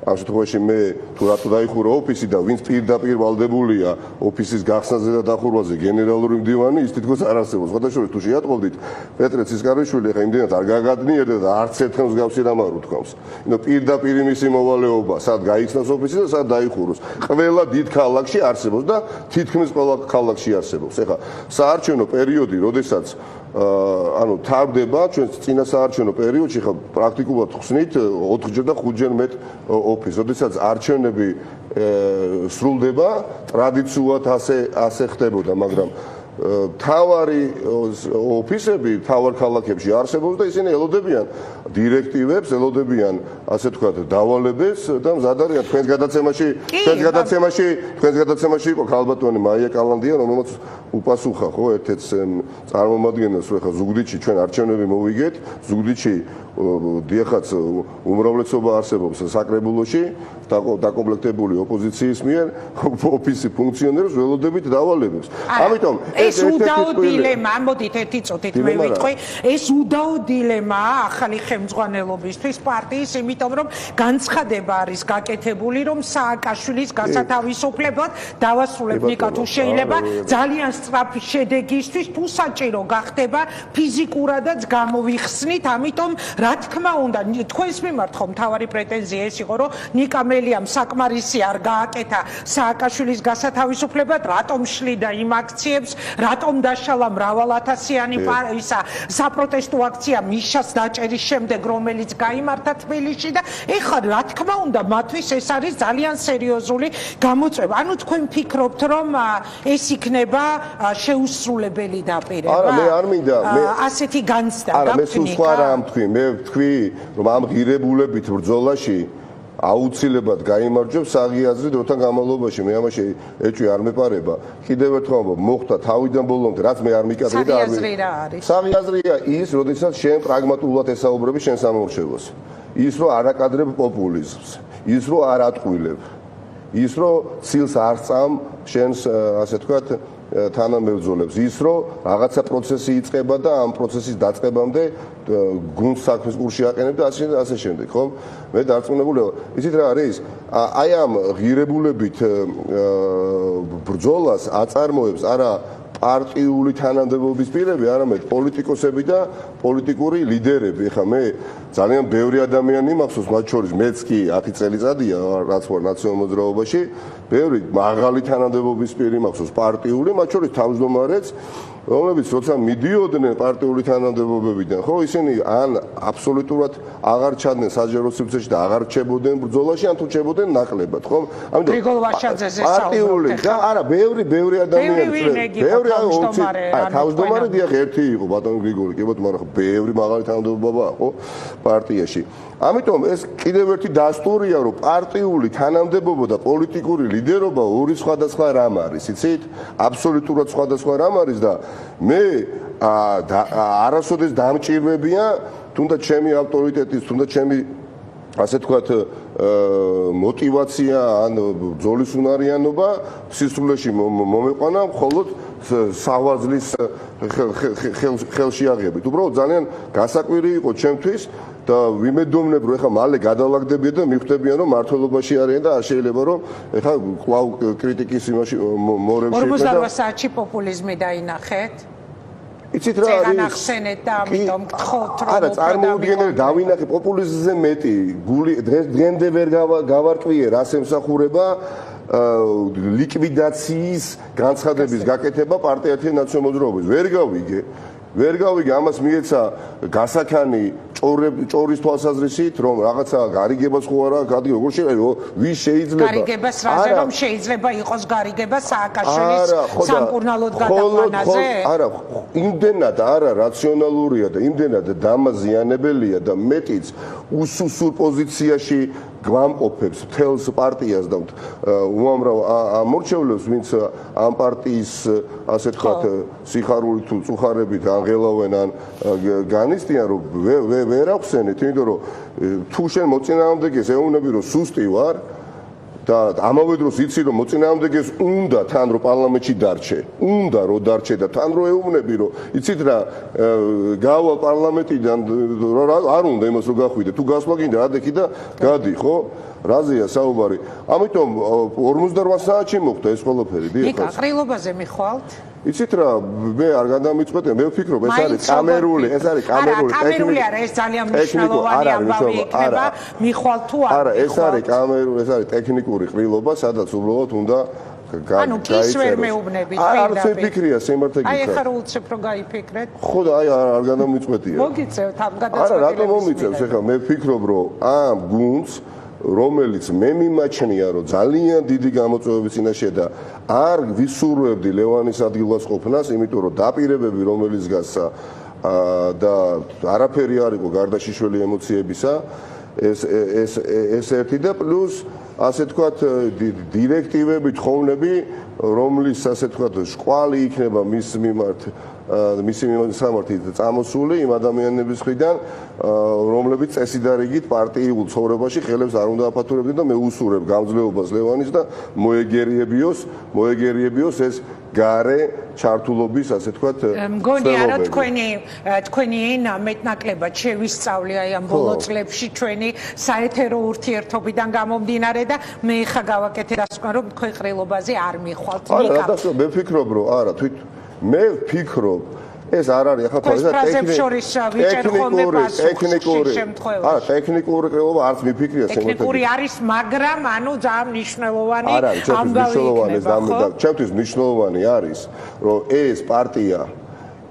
ამ შემთხვევაში მე თუ რატო დაიხურა ოფისი და ვინც პირდაპირ ვალდებულია ოფისის გახსნაზე და დახურვაზე გენერალური მდივანი ის თითქოს არ არსებობს. სხვადასხვა თუ შეატყობდით პეტრე ცისკარიშვილი ხა იმდენად არ გაგადნიერდა და არც ერთხელ მსგავსი რამ არ უთქვამს. ინო პირდაპირ მისი მოვალეობა სად გაიხსნას ოფისი და სად დაიხუროს. ყველა დიდ ქალაქში არსებობს და თითქმის ყველა ქალაქში არსებობს. ეხა საარჩევნო პერიოდი, როდესაც ანუ თავდება ჩვენ წინა საარჩევნო პერიოდში ხა პრაქტიკულად ხსნით 4ჯერ და 5ჯერ მეტ ოფისს. როდესაც არჩევნები სრულდება, ტრადიციულად ასე ხდებოდა, მაგრამ თავარი ოფისები თავარ ქალაქებში არსებობს და ისინი ელოდებიან დირექტივებს, ელოდებიან ასე თქვათ დავალებებს და მზად არიან თქვენს გადაცემაში იყო ქალბატონი მაია კალანდია რომელმაც უპასუხა ხო ერთ-ერთ წარმომადგენელს რომ ხა ზუგდიდში ჩვენ არჩევნები მოვიგეთ ზუგდიდში დიახაც უმრავლესობა არსებობს საკრებულოში დაკომპლექტებული ოპოზიციის მიერ ოფისი ფუნქციონერებს ველოდებით დავალებებს. ამიტომ ეს უდაო დილემა, ამოდით ერთი წუთით მე ვიტყვი, ეს უდაო დილემაა ახალი ხელმძღვანელობისთვის პარტიის, იმიტომ რომ განცხადება არის გაკეთებული, რომ სააკაშვილის გასათავისუფლებლად დავასრულებ ნიკა თუ შეიძლება ძალიან სწრაფი შედეგისთვის თუ საჭირო გახდება ფიზიკურადაც გამოვიხსნით, ამიტომ რა თქმა უნდა თქვენს მიმართ ხომ მთავარი პრეტენზია ეს იყო რომ ნიკა მელიამ საკმარისი არ გააკეთა სააკაშვილის გასათავისუფლებლად რატომ შლიდა იმ აქციებს რატომ დაშალა მრავალათასიანი ისა საპროტესტო აქცია მიშას დაჭერის შემდეგ რომელიც გაიმართა თბილისში და ეხლა რა თქმა უნდა მათთვის ეს არის ძალიან სერიოზული გამოწვევა ანუ თქვენ ფიქრობთ რომ ეს იქნება შეუსრულებელი დაპირება არა მე არ მინდა ასეთი განცდა არა მე სულ სხვა რამ თქვი მე ვთქვი რომ ამ ღირებულებით ბრძოლაში აუცილებლად გაიმარჯვებს საღიაზრი დროთა განმავლობაში მე ამაში ეჭვი არ მეპარება კიდევ ერთხელ მოხდა თავიდან ბოლომდე რაც მე არ მიკადრე და საღიაზრი რა არის საღიაზრია ის როდესაც შენ პრაგმატულად ესაუბრები შენ სამომრჩევლოს ის რომ არ აკადრებ პოპულიზმს ის რომ არ ატყვილებ ის რომ ცილს არ წამ შენს ასე ვთქვათ თანამებრძოლებს ის რომ რაღაცა პროცესი იწყება და ამ პროცესის დაწყებამდე გუნდს საქმის კურსში აყენებ და ასე შემდეგ ხო მე დარწმუნებული ვარ იცით რა არის აი ამ ღირებულებით ბრძოლას აწარმოებს არა პარტიული თანამდებობის პირები არამედ პოლიტიკოსები და პოლიტიკური ლიდერები ხა მე ძალიან ბევრი ადამიანი მახსოვს მათ შორის მეც კი 10 წელიწადია რაც ვარ ნაციონალურ მოძრაობაში ბევრი მაღალი თანამდებობის პირი მახსოვს პარტიული მათ შორის თავმჯდომარეც რომლებიც როცა მიდიოდნენ პარტიული თანამდებობებიდან ხო ისინი ან აბსოლუტურად აღარ ჩადნენ საჯარო სივრცეში და აღარ რჩებოდნენ ბრძოლაში ან თუ რჩებოდნენ ნაკლებად ხო ამიტომ გრიგოლ ვაშაძეზე პარტიული და არა ბევრი ადამიანი ბევრი თავმჯდომარე დიახ ერთი იყო ბატონო გრიგოლი კი ბატონო მაგრამ ბევრი მაღალი თანამდებობა ხო პარტიაში ამიტომ ეს კიდევ ერთი დასტურია რომ პარტიული თანამდებობა და პოლიტიკური ლიდერობა ორი სხვადასხვა რამ არის იცით აბსოლუტურად სხვადასხვა რამ არის და მე არასოდეს დამჭირვებია თუნდაც ჩემი ავტორიტეტის თუნდაც ჩემი ასე თქვათ мотивация ან ბრძოლის უნარიანობა სისრულეში მომეყვანა მხოლოდ სავაზლის ხელში აღებით უბრალოდ ძალიან გასაკვირი იყო ჩემთვის და ვიმედოვნებ რომ ეხლა მალე გადავაგდებიან და მიხვდებიან რომ მართლობაში არიან და არ შეიძლება რომ ეხლა კვლავ κρიტიკის იმაში მორევში 48 საათში პოპულიზმი დაინახეთ იცით რა არის განახსენეთ და ამიტომ გთხოვთ რომ არა წარმოუდგენელი დავინახე პოპულიზმზე მეტი გული დღემდე ვერ გავარკვიე რას ემსახურება ლიკვიდაციის განცხადების გაკეთება პარტია ერთიანი ნაციონალური მოძრაობის ვერ გავიგე ამას მიეცა გასაქანი ჭორის თვალსაზრისით რომ რაღაცა გარიგებას ხო არა გადი როგორ შეიძლება ვის შეიძლება გარიგებას რაზე რომ შეიძლება იყოს გარიგება სააკაშვილის სამკურნალოდ გადაყვანაზე არა იმდენად არა რაციონალურია და იმდენად დამაზიანებელია და მეტიც უსუსურ პოზიციაში გვამყოფებს თელს პარტიას და უამრავ ამორჩევლებს ვინც ამ პარტიის ასე თქვათ სიხარული თუ წუხარებით აღელავენ ან განისტიან რომ ვერ ახსენეთ იმიტომ რომ თუ შენ მოწინააღმდეგეს ეუბნები რომ სუსტი ვარ და ამავე დროს იცი რომ მოწინააღმდეგეს უნდა თან რომ პარლამენტში დარჩე უნდა რომ დარჩე და თან რომ ეუბნები რომ იცით რა გავა პარლამენტიდან არ უნდა იმას რომ გახვიდე თუ გასვლა გინდა ადექი და გადი ხო რაზეა საუბარი ამიტომ 48 საათში მოხდა ეს ყველაფერი დიახ ნიკა ყრილობაზე მიხვალთ იცით რა მე არ გადამიწყვეტე მე ვფიქრობ ეს არის კამერული კამერული არა ეს ძალიან მნიშვნელოვანი ამბავი იქნება მიხვალ თუ არა ეს არის კამერული ეს არის ტექნიკური ყრილობა სადაც უბრალოდ უნდა ანუ კის ვერ მეუბნებით არ ფიქრია სიმართლე გითხრა აი ახლა რო უცებ რომ გაიფიქრეთ ხო და აი არ გადამიწყვეტია მოგიწევთ ამ გადაწყვეტილებას არა რატომ მომიწევს ახლა მე ვფიქრობ რომ ამ გუნდს რომელიც მე მიმაჩნია რომ ძალიან დიდი გამოწვევების წინაშე და არ ვისურვებდი ლევანის ადგილას ყოფნას, იმიტომ რომ დაპირებები რომელიც გასა და არაფერი არ იყო გარდა შიშველი ემოციებისა, ეს ერთი და პლუს ასე თქვათ დირექტივები, თხოვნები, რომლის ასე თქვათ შყვალი იქნება მის მიმართ მისი სამართლით წამოსული იმ ადამიანების მხრიდან, რომლებიც წესიდარიგით პარტიულ ცხოვრებაში ხელებს არ უნდა აფართოებდნენ და მე უსურებ გამძლეობას ლევანის და მოეგერიებიოს ეს გარე ჩართულობის ასე თქვათ მგონია რომ თქვენი ენა მეტნაკლებად შევისწავლე აი ამ ბოლო წლებში ჩვენი საეთერო ურთიერთობიდან გამომდინარე და მე ხა გავაკეთე დასკვნა რომ თქვენ ყრილობაზე არ მიხვალთ არა მე ვფიქრობ რომ არა მე ვფიქრობ ეს არ არის ახლა ტექნიკური კრებულობა არც მიფიქრია ტექნიკური არის, მაგრამ ანუ ძალიან მნიშვნელოვანი ამბავი იქნება. ჩემთვის მნიშვნელოვანი არის, რომ ეს პარტია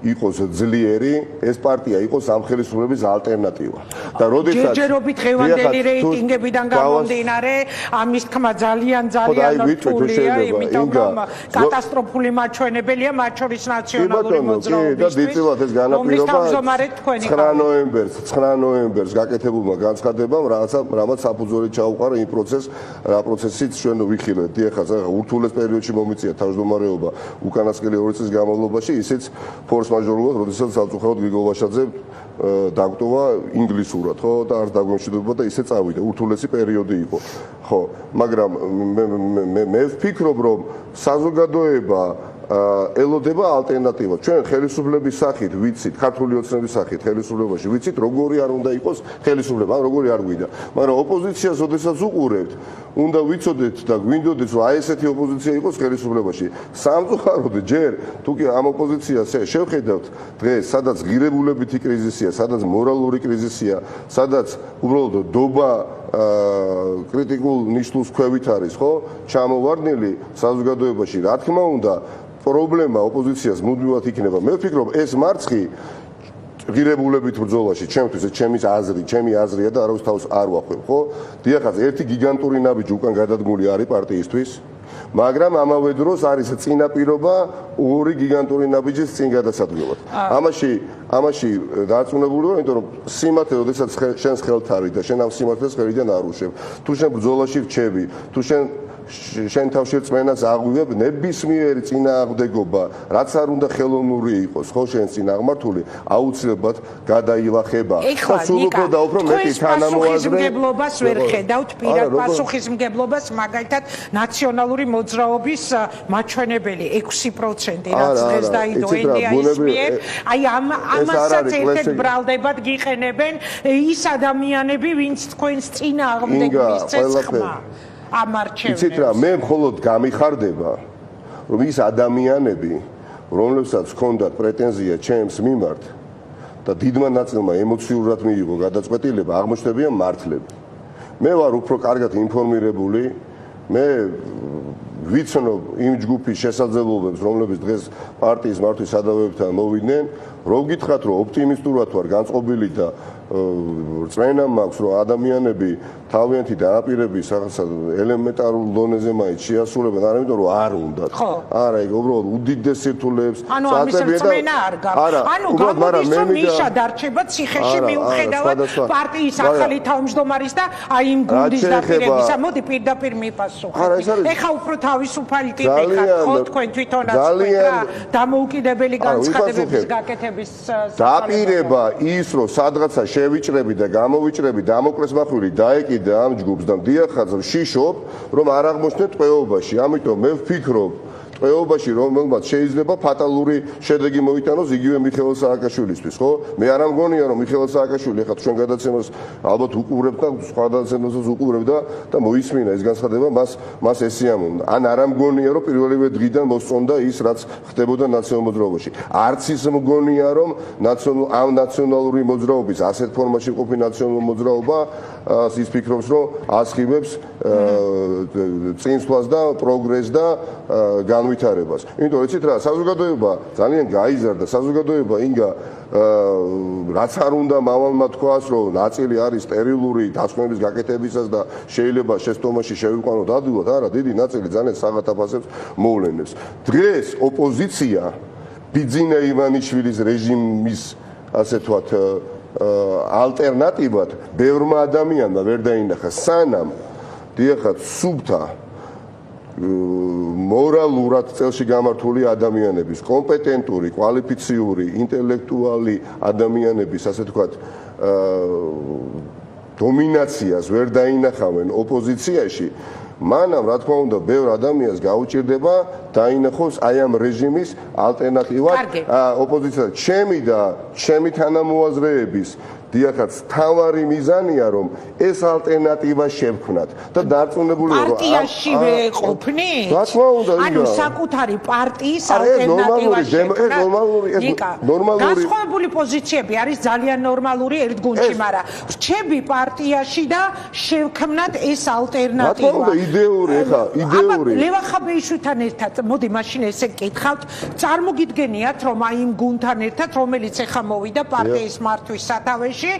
იყოს ძლიერი, ეს პარტია იყოს ამ ხელისუფლების ალტერნატივა. და როდესაც ჯერჯერობით ღევანდელი რეიტინგებიდან გამომდინარე, ამის თქმა ძალიან რთულია, იმიტომ რომ კატასტროფული მაჩვენებელია, მათ შორის ნაციონალური მოძრაობისთვის. და ეს განაპირობა 9 ნოემბერს გაკეთებულმა განცხადებამ, რამაც საფუძველი ჩაუყარა იმ რა პროცესით ჩვენ ვიხილეთ. დიახაც, ურთულეს პერიოდში მომიწია თავმჯდომარეობა უკანასკნელი 2 წლის განმავლობაში, ისიც ფორს მაჟორულად, როდესაც სამწუხაროდ გრიგოლ ვაშაძე დაგტოვა ინგლისურად, ხო, და არ დაგვემშვიდობა და ისე წავიდა. ურთულესი პერიოდი იყო. ხო, მაგრამ მე ვფიქრობ, რომ საზოგადოება ელოდება ალტერნატივას. ჩვენ ხელისუფლების სახით ვიცით, ქართული ოცნების სახით ხელისუფლებაში ვიცით, როგორი არ უნდა იყოს ხელისუფლება, როგორი არ გვიდა. მაგრამ ოპოზიციას ოდესაც უყურებთ, უნდა ვიცოდეთ და გვინდოდეთ, რომ აი ესეთი ოპოზიცია იყოს ხელისუფლებაში. სამწუხაროდ ჯერ თუ კი ამ ოპოზიციას შევხედავთ დღეს, სადაც ღირებულებითი კრიზისია, სადაც მორალური კრიზისია, სადაც უბრალოდ დობა კრიტიკულ ნიშნულს ქვევით არის, ხო? ჩამოვარდნილი საზოგადოებაში, რა თქმა უნდა, პრობლემა ოპოზიციას მუდმივად იქნება. მე ვფიქრობ, ეს მარცხი ღირებულებით ბრძოლაში, ჩემთვის ჩემი აზრია და არავის თავს არ ვახვევ, ხო? დიახაც, ერთი გიგანტური ნაბიჯი უკან გადადგმული არის პარტიისთვის, მაგრამ ამავე დროს არის წინაპირობა ორი გიგანტური ნაბიჯის წინ გადასადგმელად. ამაში დარწმუნებული ვარ, იმიტომ რომ სიმართლე, როდესაც შენს ხელთ არის და შენ ამ სიმართლეს ხელიდან არ უშვებ, თუ შენ ბრძოლაში რჩები, თუ შენ თავში რწმენას აღვივებ, ნებისმიერი წინააღმდეგობა, რაც არ უნდა ხელოვნური იყოს, ხო, შენ წინააღმართული, აუცილებლად გადაილახება. ეხლა სულ უფრო და უფრო მეტი თანამოაზრეობას ვერ ხედავთ პირად პასუხისმგებლობას, მაგალითად ნაციონალური მოძრაობის მაჩვენებელი 6%, რაც დღეს დაიდო NDI-ის მიერ, აი ამასაც ერთ-ერთ ბრალდებად გიყენებენ ის ადამიანები, ვინც თქვენს წინააღმდეგობის ცეცხლმა. იცით რა, მე მხოლოდ გამიხარდება, რომ ის ადამიანები, რომლებსაც ჰქონდათ პრეტენზია ჩემს მიმართ და დიდმა ნაწილმა ემოციურად მიიღო გადაწყვეტილება, აღმოჩნდებიან მართლები. მე ვარ უფრო კარგად ინფორმირებული, მე ვიცნობ იმ ჯგუფის შესაძლებლობებს, რომლებიც დღეს პარტიის მართვის სადავეებთან მოვიდნენ, რომ გითხრათ, რომ ოპტიმისტურად ვარ განწყობილი და რწმენა მაქვს, რომ ადამიანები თავიანთი დააპირების ელემენტარულ დონეზე მაინც შეასრულებენ, არა იმიტომ რომ არ უნდათ. არა, ეგ უბრალოდ უდიდეს სირთულეებს წაწებიან და ანუ გამოდის რომ ნიშა დარჩება ციხეში მიუხედავად პარტიის ახალი თავმჯდომარის და აი იმ გუნდის დაპირებისა. მოდი პირდაპირ მიპასუხეთ. ეხა უფრო თავისუფალი ტიპი ხართ, ხო, თქვენ თვითონაც რა დამოუკიდებელი განცხადებების გაკეთების დაპირება ის რომ სადღაცა შევიჭრები და გამოვიჭრები დამოკლეს მახვილი დაეკიდა ამ ჯგუფს და მდიახაც შიშობ რომ არ აღმოჩნდეთ ტყვეობაში. ამიტომ მე ვფიქრობ ტყვეობაში რომელმაც შეიძლება ფატალური შედეგი მოიტანოს იგივე მიხეილ სააკაშვილისთვის, ხო? მე არ მგონია რომ მიხეილ სააკაშვილი ახლა ჩვენ გადაცემას ალბათ უყურებ და სხვა გადაცემასაც უყურებ და მოისმინა ეს განცხადება მას ესიამოვნდა. ან არ მგონია რომ პირველივე დღიდან მოსწონდა ის რაც ხდებოდა ნაციონალურ მოძრაობაში. არც ის მგონია რომ ამ ნაციონალური მოძრაობის ასეთ ფორმაში ყოფილი ნაციონალური მოძრაობა ის ფიქრობს რომ ასხივებს წინსვლას და პროგრესს და განვითარებას. იმიტომ იცით რა, საზოგადოება ძალიან გაიზარდა, საზოგადოება ინგა რაც არ უნდა მავალმა თქვას, რომ ნაწილი არის სტერილური დასკვნების გაკეთებისას და შეიძლება შეცდომაში შევიყვანოთ ადვილად, არა, დიდი ნაწილი ძალიან საღათაფასებს მოვლენებს. დღეს ოპოზიცია ბიძინა ივანიშვილის რეჟიმის ასე ვთქვათ ალტერნატივად ბევრმა ადამიანმა ვერ დაინახა სანამ დიახაც სუბთა მორალურად წელში გამართული ადამიანების, კომპეტენტური, კვალიფიციური, ინტელექტუალი ადამიანების, ასე ვთქვათ, დომინაციას ვერ დაინახავენ ოპოზიციაში, მანამ, რა თქმა უნდა, ბევრ ადამიანს გაუჭირდება დაინახოს აი ამ რეჟიმის ალტერნატივად ოპოზიცია. ჩემი და ჩემი თანამოაზრეების დიახაც, თავარი მიზანია, რომ ეს ალტერნატივა შევქმნათ და დარწმუნებული ვარ, რომ პარტიაშივე ყოფნით? რა თქმა უნდა, ანუ საკუთარი პარტიის ალტერნატივა შევქმნათ. განსხვავებული პოზიციები არის ძალიან ნორმალური ერთ გუნდში, მაგრამ რჩები პარტიაში და შევქმნათ ეს ალტერნატივა. რა თქმა უნდა, იდეური ხა, იდეური. ლევან ხაბეიშვილთან ერთად, მოდი მაშინ ესე გკითხავთ, წარმოგიდგენიათ, რომ აი იმ გუნდთან ერთად, რომელიც ახლა მოვიდა პარტიის მართვის სათავეში,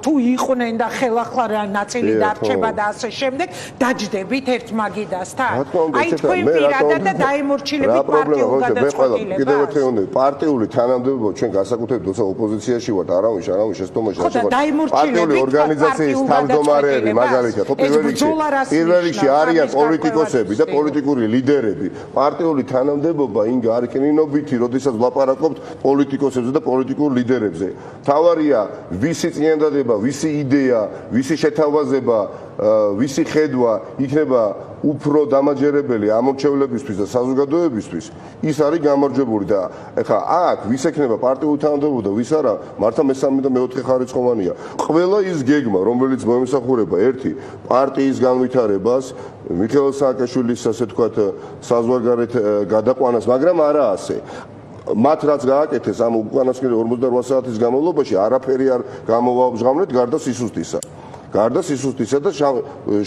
თუ იყვნენ და ხელახლა ნაწილი დარჩება და ასე შემდეგ, დაჯდებით ერთ მაგიდასთან. აი თქვენ პირადად და დაემორჩილებით პარტიულ გადაწყვეტილებებს. კიდევ ერთხელ ვთქვი, პარტიული თანამდებობა ჩვენ განსაკუთრებით როცა ოპოზიციაში ვართ, არავინ ეს თომაში არ შეგვიძლია. პარტიული ორგანიზაციის თავმჯდომარეები მაგალითად, პირველ რიგში არიან პოლიტიკოსები და პოლიტიკური ლიდერები. პარტიული თანამდებობა ინგა არის კნინობითი, როდესაც ვლაპარაკობთ პოლიტიკოსებზე და პოლიტიკურ ლიდერებზე. თავარია ვისი წინადადება, ვისი იდეა, ვისი შეთავაზება, ვისი ხედვა იქნება უფრო დამაჯერებელი ამორჩევლებისთვის და საზოგადოებისთვის, ის არის გამარჯვებული და ეხლა აქ ვის ექნება პარტიული თანამდებობა და ვის არა, მართა მესამე და მეოთხე ხარისხოვანია. ყველა ის გეგმა, რომელიც მოემსახურება ერთი პარტიის განვითარებას, მიხეილ სააკაშვილის ასე თქვათ საზღვარგარეთ გადაყვანას, მაგრამ არა ასე. მათ რაც გააკეთეს ამ უკანასკნელი 48 საათის განმავლობაში, არაფერი არ გამოვაბჟღავნეთ გარდა სისუსტისა. გარდა სისუსტისა და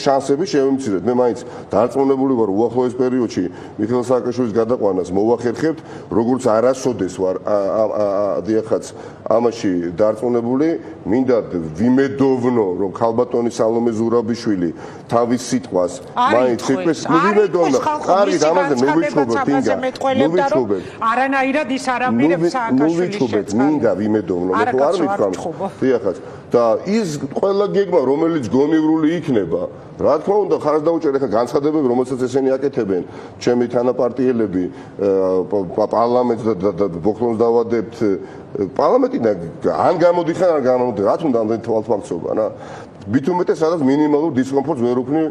შანსები შევიმცირეთ. მე მაინც დარწმუნებული ვარ, უახლოეს პერიოდში მიხეილ სააკაშვილის გადაყვანას მოვახერხებთ, როგორც არასოდეს ვარ დიახაც ამაში დარწმუნებული. მინდა ვიმედოვნო, რომ ქალბატონი სალომე ზურაბიშვილი თავის სიტყვას მაინც იფეს ვიმედოვნო. არის ამაზე მე ვიჩხუბებ ინგა. მე ვიჩხუბებ. არანაირად ის არაპირებს სააკაშვილის შეცვალა. მინდა ვიმედოვნო, მე თუ არ ვიტყვამ. დიახაც და ის ყველა გეგმა რომელიც გონივრული იქნება, რა თქმა უნდა, ხარს დაუჭერ ახლა განცხადებები, რომელსაც ესენი აკეთებენ, ჩემი თანაპარტიელები, პარლამენტს და ბოქლონს დავადებთ, პარლამენტიდან ან გამოდიხარ, ან გამოდიხარ, რა თქმა უნდა, თვალთვალცობა, რა. მithumetes სადაც მინიმალურ დისკომფორტს ვერ უქმნი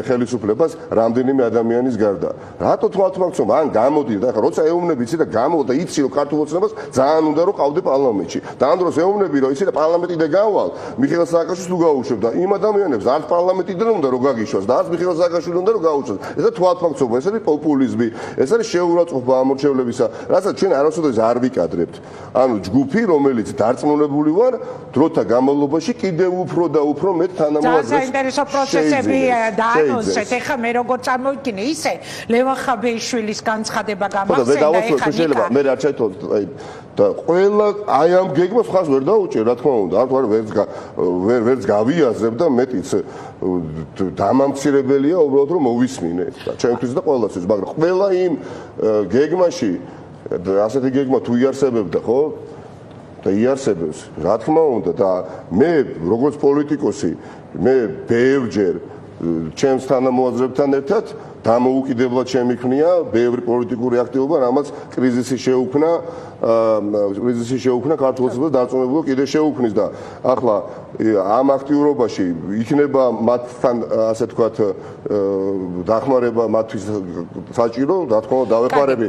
ხელისუფლებას რამდენიმე ადამიანის გარდა. რატო თვალთვალცობა? ან გამოდი და ახლა როცა ეუბნები იცი და გამოდი და იცი რომ ქართულ ოცნებას ძალიან უნდა რომ ყავდე პარლამენტში. და ამ დროს ეუბნები რომ იცი და პარლამენტიდან გავალ, მიხეილ სააკაშვილს თუ გაუშვებ და იმ ადამიანებს არც პარლამენტიდან უნდა რომ გაგიშვას და არც მიხეილ სააკაშვილი უნდა რომ გაუშვას. ეს არის თვალთვალცობა, ეს არის პოპულიზმი, ეს არის შეურაცხყოფა ამორჩევლებისა, რასაც ჩვენ არასოდეს არ ვიკადრებთ. ანუ ჯგუფი, რომელიც დარწმუნებული ვარ, დროთა განმავლობაში კიდევ უფრო და უფრო საინტერესო პროცესები დაანონსეთ. ეხლა მე როგორ წარმოვიდგინე ისე ლევან ხაბეიშვილის განცხადება გამახსენდა ეხლა შეიძლება მე არ ჩაითვალ და ყველა აი ამ გეგმას ხარს ვერ დაუჭერ, რა თქმა უნდა, არ ვერც გავიაზრებ და მეტიც დამამცირებელია უბრალოდ რომ მოვისმინე და ჩემთვის და ყველასთვის, მაგრამ ყველა იმ გეგმაში ასეთი გეგმა თუ იარსებებდა, ხო? და იარსებებს, რა თქმა უნდა და მე როგორც პოლიტიკოსი, მე ბევრჯერ ჩემს თანამოაზრებთან ერთად დამოუკიდებლად შემიქმნია ბევრი პოლიტიკური აქტივობა, რამაც კრიზისი შეუქმნა ქართულ ოცნებას დარწმუნებულო კიდე შეუქმნის და ახლა ამ აქტიურობაში იქნება მათთან ასე თქვათ დახმარება მათთვის საჭირო, რა თქმა უნდა დავეხმარები.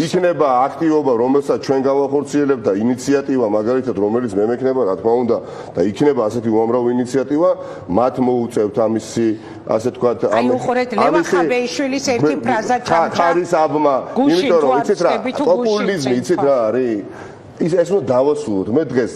იქნება აქტივობა, რომელსაც ჩვენ გავახორციელებთ და ინიციატივა მაგალითად, რომელიც მე მექნება, რა თქმა უნდა, და იქნება ასეთი უამრავი ინიციატივა, მათ მოუწევთ ამისი ასე თქვათ ლევან ხაბეიშვილის ერთი ფრაზა ჩამჭა. ხარის აბმა, იმიტომ რომ იცით რა, პოპულიზმი იცით რა არის? ეს უნდა დავასრულოთ. მე დღეს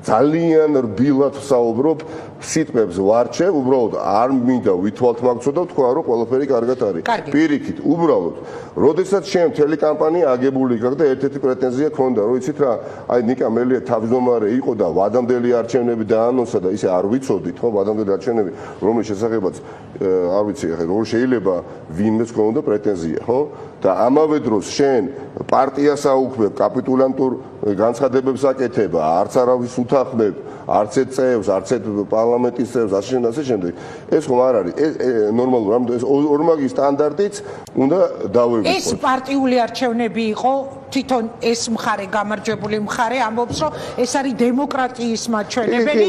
ძალიან რბილად ვსაუბრობ სიტყვებს ვარჩევ, უბრალოდ არ მინდა ვითვალთ მაგცო და თქვა რომ ყველაფერი კარგად არის. პირიქით, უბრალოდ, როდესაც შენ მთელი კამპანია აგებული იქ და ერთ-ერთი პრეტენზია ქონდა, რომ იცით რა, აი ნიკა მელია თავმჯდომარე იყო და ვადამდელი არჩევნები დაანონსა და ისე არ ვიცოდით, ხო, ვადამდელი არჩევნები, რომლის შესახებაც არ ვიცი, ახლა როგორ შეიძლება ვინმეს ქონდა პრეტენზია, ხო? და ამავე დროს შენ პარტიას აუქმებ, კაპიტულანტურ განცხადებებს აკეთებ, არც არავის უთანხმებ, არც ერთ წევს, არც ერთ პარლამენტის წევს, ასე შემდეგ. ეს ხომ არ არის, ეს ნორმალურია, ამიტომ ეს ორმაგი სტანდარტიც უნდა დავევიწყოთ. ეს პარტიული არჩევნები იყო, თვითონ ეს მხარე, გამარჯვებული მხარე ამბობს, რომ ეს არის დემოკრატიის მაჩვენებელი,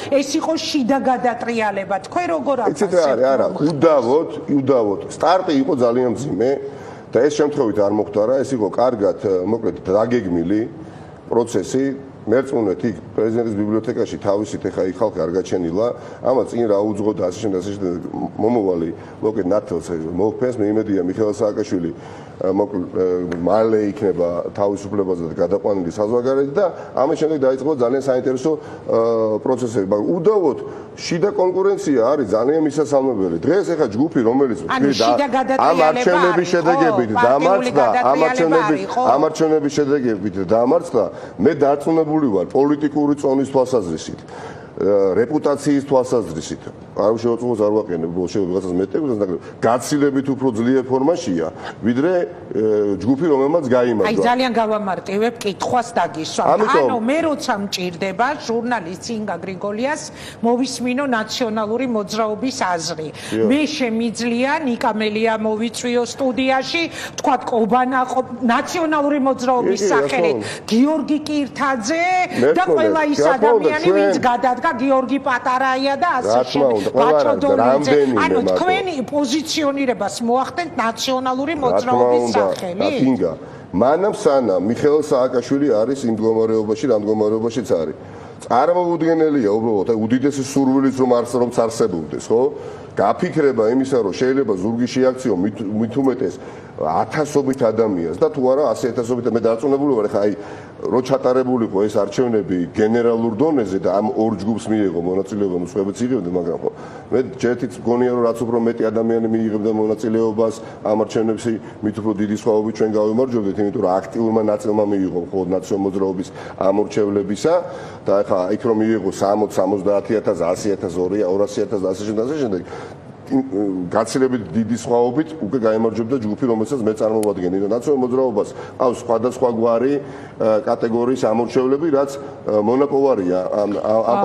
ეს იყო შიდა გადატრიალება. თქვენ როგორ იცით რა არის, არა, უდავოდ. სტარტი იყო ძალიან მძიმე. და ეს შემთხვევით არ მოხდა რა, ეს იყო კარგად, მოკლედ დაგეგმილი პროცესი, მერწმუნეთ იქ პრეზიდენტის ბიბლიოთეკაში თავისით ეხა იქ ხალხი არ გაჩენილა, ამას წინ რა უძღო და ასე შემდეგ მომოვალი მოკეთ ნათელს მოხფენს მე იმედია მიხეილ სააკაშვილი მალე იქნება თავისუფლებაზე და გადაყვანილი საზღვარგარეთ და ამის შემდეგ დაიწყო ძალიან საინტერესო პროცესები, მაგრამ უდავოდ შიდა კონკურენცია არის ძალიან მისასალმებელი. დღეს ეხა ჯგუფი რომელიც ამ არჩევნების შედეგებით დამარცხდა, ამ არჩევნების შედეგებით დამარცხდა, მე დარწმუნებული ვარ პოლიტიკური წონის თვალსაზრისით. რეპუტაციის თვალსაზრისით. არ შევაწუხოს არ ვაყენებ, ვიღაცას მეტექნიკას და გაცილებით უფრო ძლიერ ფორმაშია, ვიდრე ჯგუფი რომელმაც გაიმარჯვა. აი ძალიან გავამარტივებ კითხვას დაგისვამ. ანუ მე როცა მჭირდება ჟურნალისტ ინგა გრიგოლიას მოვისმინო ნაციონალური მოძრაობის აზრი. მე შემიძლია ნიკა მელია მოვიწვიო სტუდიაში, თქვათ ყობანა ნაციონალური მოძრაობის სახელით გიორგი კირთაძე და ყველა ის ადამიანი ვინც გადადგა გიორგი პატარაია და ასე შემდეგ. ანუ თქვენი პოზიციონირებას მოახდენთ ნაციონალური მოძრაობის სახელით? ინგა, მანამ სანამ მიხეილ სააკაშვილი არის იმ მდგომარეობაში, რა მდგომარეობაშიც არის. წარმოუდგენელია უბრალოდ აი უდიდესი სურვილიც რომ არსებობდეს, ხო? გაფიქრება იმისა, რომ შეიძლება ზურგი შეაქციო მით უმეტეს 1000-ობით ადამიანს და თუ არა 100,000-ობით მე დარწმუნებული ვარ, ხა აი რო ჩატარებულიყო ეს არჩევნები გენერალურ დონეზე და ამ ორ ჯგუფს მიიღო მონაწილეობა, მსხვერპლიც იღებდნენ, მაგრამ ხო მე ჯერთიც მგონია რომ რაც უფრო მეტი ადამიანი მიიღებდა მონაწილეობას ამ არჩევნებში, მით უფრო დიდი სხვაობით ჩვენ გავიმარჯვებდით, იმიტომ რომ აქტიურმა ნაწილმა მიიღო მხოლოდ ნაციონალური მოძრაობის ამორჩევლებისა და ხა იქ რომ მიიღო 60, 70,000, 100,000, 200,000 და ასე შემდეგ გაცილებით დიდი სხვაობით უკვე გაიმარჯვებდა ჯგუფი, რომელსაც მე წარმოვადგენი და ნაციონალურ მოძრაობას ყავს სხვადასხვა გვარი კატეგორიის ამორჩევლები, რაც მონოპოლარია ამ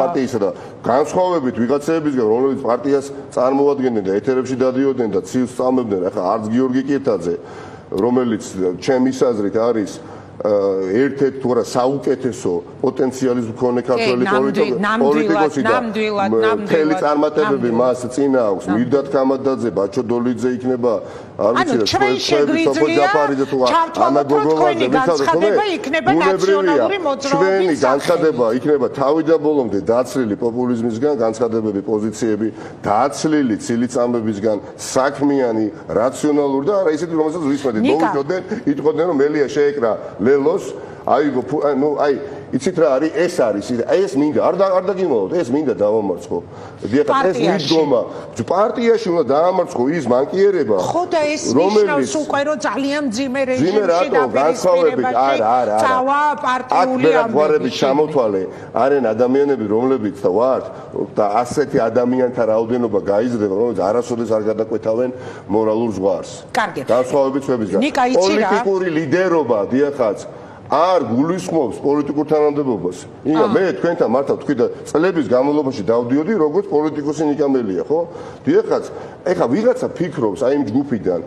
პარტიისა და განსხვავებით ვიღაცებისგან, რომლებიც პარტიას წარმოადგენდნენ და ეთერებში დადიოდნენ და ცილს სწამებდნენ, ახლა არც გიორგი კირთაძე, რომელიც ჩემის აზრით არის ერთ-ერთი თუ არა საუკეთესო პოტენციალის მქონე ქართველი პოლიტიკოსი და მთელი წარმატებები მას წინა აქვს. მირდატ კამადაძე, ბაჩო დოლიძე იქნება, არ ვიცი რა, ჩვენი სოფოჯაფარიძე თუ ანაგოგოვაძე, ჩვენი განცხადება იქნება თავიდან ბოლომდე დაცლილი პოპულიზმისგან, განცხადებები, პოზიციები დაცლილი ცილიწამებისგან, საქმიანი, რაციონალური და არა ისეთი, რომელსაც ვისმენთ. მოვიდოდნენ, იტყოდნენ რომ მელია შეეკრა ლელოს, აი იცით რა არის, ეს არის, ეს მინდა, არ დაგიმოვოთ, ეს მინდა დავამარცხო. დიახ, ეს მიდგომა, პარტიაში უნდა დაამარცხო ის მანკიერება, ხო და ეს ნიშნავს უკვე რომ ძალიან მძიმე რეჟიმში დაპირისპირებაში წავა პარტიული ამბები ჩამოთვალე, არიან ადამიანები, რომლებიც და ვართ და ასეთი ადამიანთა რაოდენობა გაიზრდება, რომელიც არასოდეს არ გადაკვეთავენ მორალურ ზღვარს. კარგი. განსხვავებით ჩვენებისგან. პოლიტიკური ლიდერობა, დიახაც არ გულისხმობს პოლიტიკურ თანამდებობას. მე თქვენთან მართავ თქვი და წლების განმავლობაში დავდიოდი როგორც პოლიტიკოსი ნიკამელია, ხო? დიახაც, ეხა ვიღაცა ფიქრობს აი იმ ჯგუფიდან,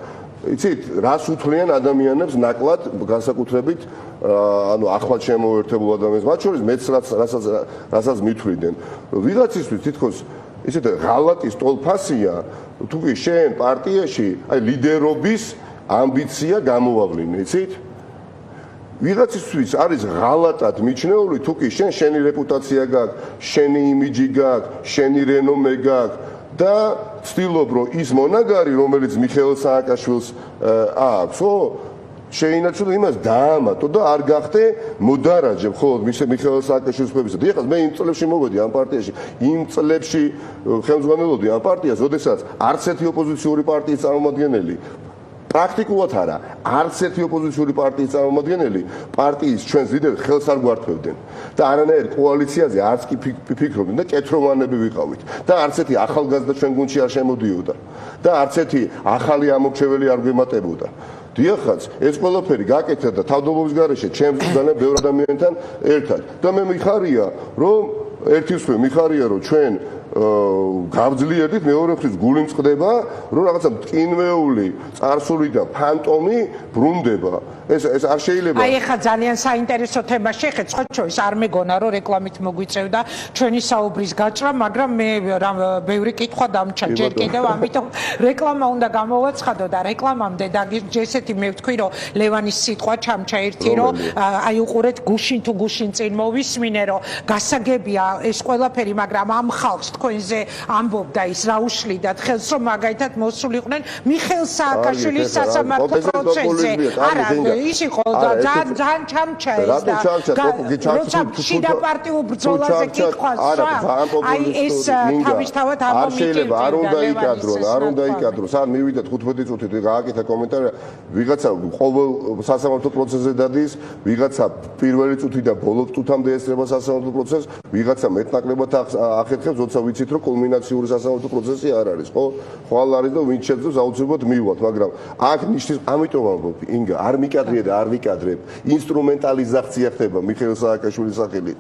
იცით, რას უთვლიან ადამიანებს ნაკლად განსაკუთრებით ანუ ახლად შემოერთებულ ადამიანებს, მათ შორის მეც რასაც მithვლიდნენ. ვიღაცისთვის თითქოს ისეთ ღალატის ტოლფასია, თუ კი შენ პარტიაში აი ლიდერობის ამბიცია გამოვავლინე, იცით? ვიღაცისთვის არის ღალატად მიჩნეული, თუ კი შენი რეპუტაცია გაქვს, შენი იმიჯი გაქვს, შენი რენომე გაქვს და ცდილობ რომ ის მონაგარი, რომელიც მიხეილ სააკაშვილს აქვს, ხო, შეინარჩუნო და იმას დაამატო და არ გახდე მოდარაჯე მხოლოდ მიხეილ სააკაშვილის ხვებისა. დიახაც მე იმ წლებში მოვედი ამ პარტიაში, იმ წლებში ხელმძღვანელობდი ამ პარტიას, როდესაც არც ერთი ოპოზიციური პარტიის წარმომადგენელი პრაქტიკულად არა, არც ერთი ოპოზიციური პარტიის წარმომადგენელი პარტიის ჩვენს ლიდერს ხელს არ გვართმევდნენ და არანაირ კოალიციაზე არც კი ფიქრობდნენ და კეთროვანები ვიყავით და არც ერთი ახალგაზრდა ჩვენ გუნდში არ შემოდიოდა და არც ერთი ახალი ამორჩეველი არ გვემატებოდა. დიახაც, ეს ყველაფერი გაკეთდა და თავდადობის გარეშე ჩემს ძალიან ბევრ ადამიანთან ერთად და მე მიხარია, რომ ერთის მხრივ მიხარია, რომ ჩვენ გავძლიერდით მეორე მხრივ გული მწყდება რომ რაღაცა მტკინვეული წარსული და ფანტომი ბრუნდება ეს არ შეიძლება აი ეხლა ძალიან საინტერესო თემა შეხეთ წყოჩოვის არ მეგონა რომ რეკლამით მოგვიწევდა ჩვენი საუბრის გაჭრა მაგრამ მე ბევრი კითხვა დამჩა ჯერ კიდევ ამიტომ რეკლამა უნდა გამოვაცხადო და რეკლამამდე და ესეთი მე ვთქვი რომ ლევანის სიტყვა ჩამჩა ერთი რომ აი უყურეთ გუშინ თუ გუშინ წინ მოვისმინე რომ გასაგებია ეს ყველაფერი მაგრამ ამ ხალხს თქვენზე ამბობდა ის რა უშლიდათ ხელს რომ მაგალითად მოსულიყვნენ მიხეილ სააკაშვილის სასამართლო პროცესზე არა ის იყო ძალიან ჩამჩა ეს და როცა შიდა პარტიულ ბრძოლაზე კითხვას აი ეს თავისთავად ამომიკიდდა არ უნდა იკადრო სად მივიდა 15 წუთით გააკეთა კომენტარი ვიღაცა ყოველ სასამართლო პროცესზე დადის ვიღაცა პირველი წუთი და ბოლო წუთამდე ესწრება სასამართლო პროცესს ვიღაცა მეტნაკლებად ახერხებს როცა ვიცით რომ კულმინაციური სასამართლო პროცესი არ არის ხო ხვალ არის და ვინც შეძლებს აუცილებლად მივიღოთ მაგრამ აქ ნიშნის ამიტომ ამბობ ინგა არ მიკადრია და არ ვიკადრებ ინსტრუმენტალიზაცია ხდება მიხეილ სააკაშვილის სახელით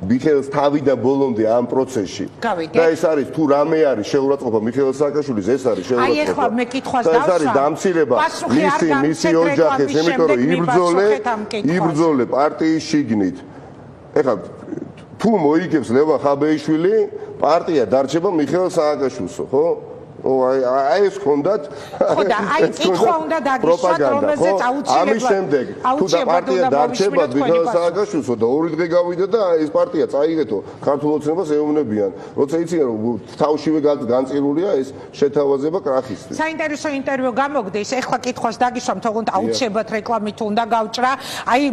მიხეილს თავიდან ბოლომდე ამ პროცესში და ეს არის თუ რამე არის შეურაცხყოფა მიხეილ სააკაშვილის ეს არის აი ეხლა მე კითხვას და ეს არის დამცირება მისი ოჯახის იმიტომ რომ იბრძოლე პარტიის შიგნით ეხლა თუ მოიგებს ლევან ხაბეიშვილი პარტია დარჩება მიხეილ სააკაშვილსო ხო აი ეს ხონდათ ხო და აი კითხვა უნდა დაგიშვათ რომელზეც აუცილებლად ამის შემდეგ თუ და პარტია დარჩება მიხეილ სააკაშვილსო და ორი დღე გავიდა და ეს პარტია წაიღეთო ქართულ ოცნებას ეუბნებიან როცა იციან რომ თავშივე განწირულია ეს შეთავაზება კრახისთვის საინტერესო ინტერვიუ გამოგდეს ეხლა კითხვას დაგიშვამ თქო აუცილებლად რეკლამით უნდა გავჭრა აი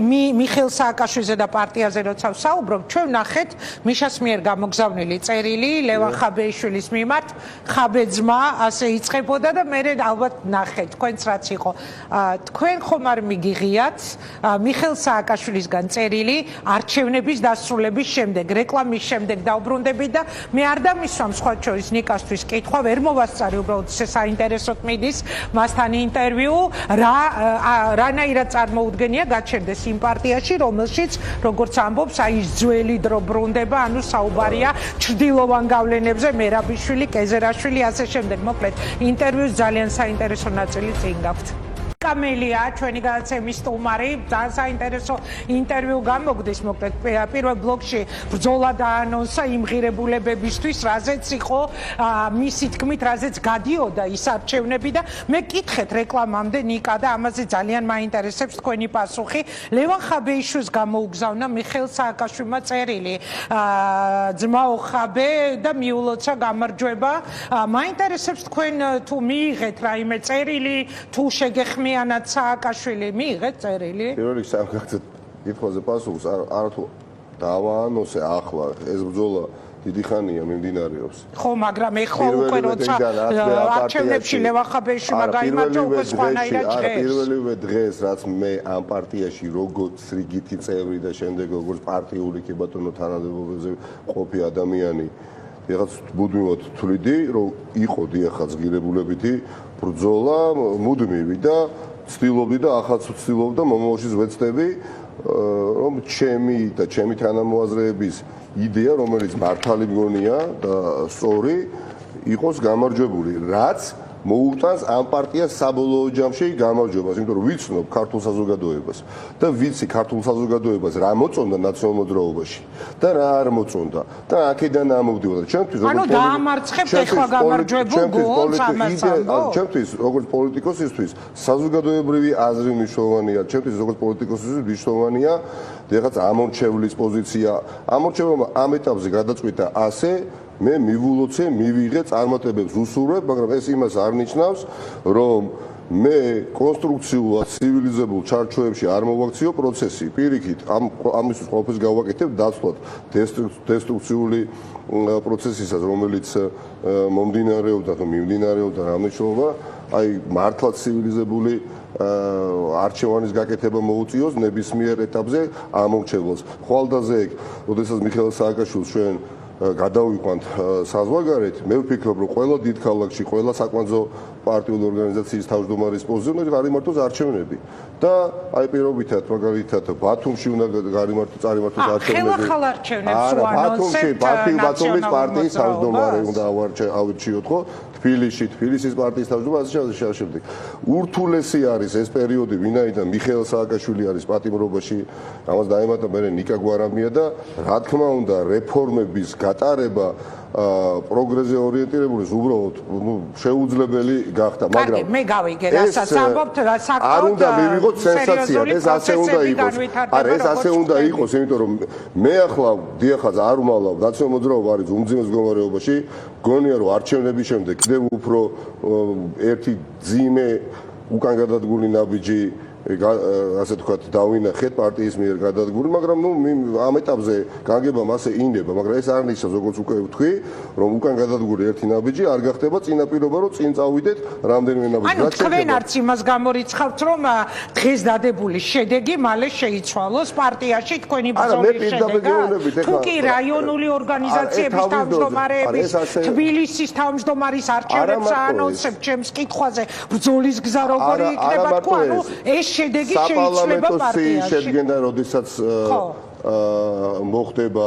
მიხეილ სააკაშვილზე და პარტიაზე როცა ვსაუბრობ ჩვენ ნახეთ მიშას მიერ გამოგზავნილი წერილი ლევან ხაბეიშვილის მიმართ ხაბეძმა ასე იწყებოდა და მე ალბათ ნახეთ თქვენც რაც იყო თქვენ ხომ არ მიგიღიათ მიხეილ სააკაშვილისგან წერილი არჩევნების დასრულების შემდეგ რეკლამის შემდეგ დაუბრუნდებით და მე არ დამისვამ სხვა შორის ნიკასთვის კითხვა ვერ მოვასწარი უბრალოდ საინტერესოდ მიდის მასთან ინტერვიუ რანაირად წარმოუდგენია გაჩერდეს იმ პარტიაში რომელშიც როგორც ამბობს აი ის ძველი დრო ბრუნდება ანუ საუბარია ჩრდილოვან გავლენებზე მერაბიშვილი კეზერაშვილი ასე შემდეგ მოკლედ ინტერვიუს ძალიან საინტერესო ნაწილი წინ გაქვთ კამელია ჩვენი გადაცემის სტუმარი ძალიან საინტერესო ინტერვიუ გამოგდის მოკლედ პირველ ბლოკში ბრძოლა დაანონსა იმ ღირებულებებისთვის რაზეც იყო მისი თქმით რაზეც გადიოდა ის არჩევნები და მე კითხეთ რეკლამამდე ნიკა და ამაზე ძალიან მაინტერესებს თქვენი პასუხი ლევან ხაბეიშვილს გამოუგზავნა მიხეილ სააკაშვილმა წერილი ძმაო ხაბე და მიულოცა გამარჯვება მაინტერესებს თქვენ თუ მიიღეთ რაიმე წერილი თუ შეგეხმი ანაც სააკაშვილი მიიღეთ წერილი? პირველი სამკაცეთ კითხვაზე პასუხს არ თუ დავაანონსე ახლა ეს ბრძოლა დიდი ხანია მიმდინარეობს. ხო, მაგრამ ეხლა უკვე როცა არჩევნებში ლევან ხაბეიშვილმა გაიმარჯვა უკვე სხვანაირად ჭრეს. პირველივე დღეს რაც მე ამ პარტიაში როგორც რიგითი წევრი და შემდეგ როგორც პარტიული კი ბატონო თანამდებობაზე ყოფი ადამიანი რაღაც მუდმივად თვლიდი რომ იყო დიახაც ღირებულებითი ბრძოლა მუდმივი და ცდილობდი და ახაც ვცდილობ და მომავალშიც ვეცდები რომ ჩემი თანამოაზრეების იდეა რომელიც მართალი მგონია და სწორი იყოს გამარჯვებული რაც მოუტანს ამ პარტიას საბოლოო ჯამში გამარჯვებას, იმიტომ რომ ვიცნობ ქართულ საზოგადოებას და ვიცი ქართულ საზოგადოებას რა მოწონდა ნაციონალურ მოძრაობაში და რა არ მოწონდა და აქედან ამოვდივარ. ჩემთვის ანუ დაამარცხებთ ეხლა გამარჯვებულ გულს ამასამბო. ჩემთვის როგორც პოლიტიკოსისთვის საზოგადოებრივი აზრი მნიშვნელოვანია. ჩემთვის როგორც პოლიტიკოსისთვის მნიშვნელოვანია რაღაც ამორჩევლის პოზიცია. ამორჩევა ამ ეტაპზე გადაწყვიტა ასე მე მივულოცე, მივიღე წარმატებებს უსურვებ, მაგრამ ეს იმას არ ნიშნავს, რომ მე კონსტრუქციულად ცივილიზებულ ჩარჩოებში არ მოვაქციო პროცესი. პირიქით, ამისთვის ყოველთვის გავაკეთებ დაცვლად დესტრუქციული პროცესისას, რომელიც მომდინარეობდა და მიმდინარეობდა რამეჩობა, აი მართლაც ცივილიზებული არჩევანის გაკეთება მოუწიოს ნებისმიერ ეტაპზე ამორჩევლს. ხვალდაზე, როდესაც მიხეილ სააკაშვილს ჩვენ გადავიყვანთ საზღვარგარეთ, მე ვფიქრობ, რომ ყველა დიდ ქალაქში, ყველა საკვანძო პარტიული ორგანიზაციის თავმჯდომარის პოზიციაზე უნდა გამართოს არჩევნები და აი პირობითად, მაგალითად, ბათუმში უნდა წარიმართოს არჩევნები. ხელახალ არჩევნებს უანონსებთ ბათუმის პარტიის თავმჯდომარე უნდა ავირჩიოთ, ხო? თბილისის პარტიის თავმჯდომარე ასე შემდეგ. ურთულესი არის ეს პერიოდი, ვინაიდან მიხეილ სააკაშვილი არის პატიმრობაში, ამას დაემატა მე ნიკა გვარამია და რა თქმა უნდა, რეფორმების გატარება პროგრესზე ორიენტირებული უბრალოდ შეუძლებელი გახდა, მაგრამ მე გავიგე, რასაც ამბობთ, რა საქმე არ უნდა მივიღოთ სენსაცია, ეს ასე უნდა იყოს. არა, ეს ასე უნდა იყოს, იმიტომ რომ მე ახლა დიახაც არ ვმალავ, ნაციონალურ მოძრაობა არის უმძიმეს მდგომარეობაში, გონია რომ არჩევნების შემდეგ კიდევ უფრო ერთი ძიმე უკან გადადგული ნაბიჯი ასე თქვათ დავინახეთ პარტიის მიერ გადადგული, მაგრამ ამ ეტაპზე განგებამ ასე ინდება, მაგრამ ეს არ ნიშნავს, როგორც უკვე ვთქვი, რომ უკან გადადგული ერთი ნაბიჯი არ გახდება წინაპირობა, რომ წინ წავიდეთ რამდენიმე ნაბიჯი. ანუ თქვენ არც იმას გამორიცხავთ, რომ დღეს დადებული შედეგი მალე შეიცვალოს პარტიაში თქვენი ბრძოლის შედეგი. თუ კი რაიონული ორგანიზაციების თავმჯდომარეების, თბილისის თავმჯდომარის არჩევნებს აანონსებთ ჩემს კითხვაზე, ბრძოლის გზა როგორი იქნება თქვა, ანუ ეს შედეგი შეიძლება პარტიაში შედგენდა, როდესაც მოხდება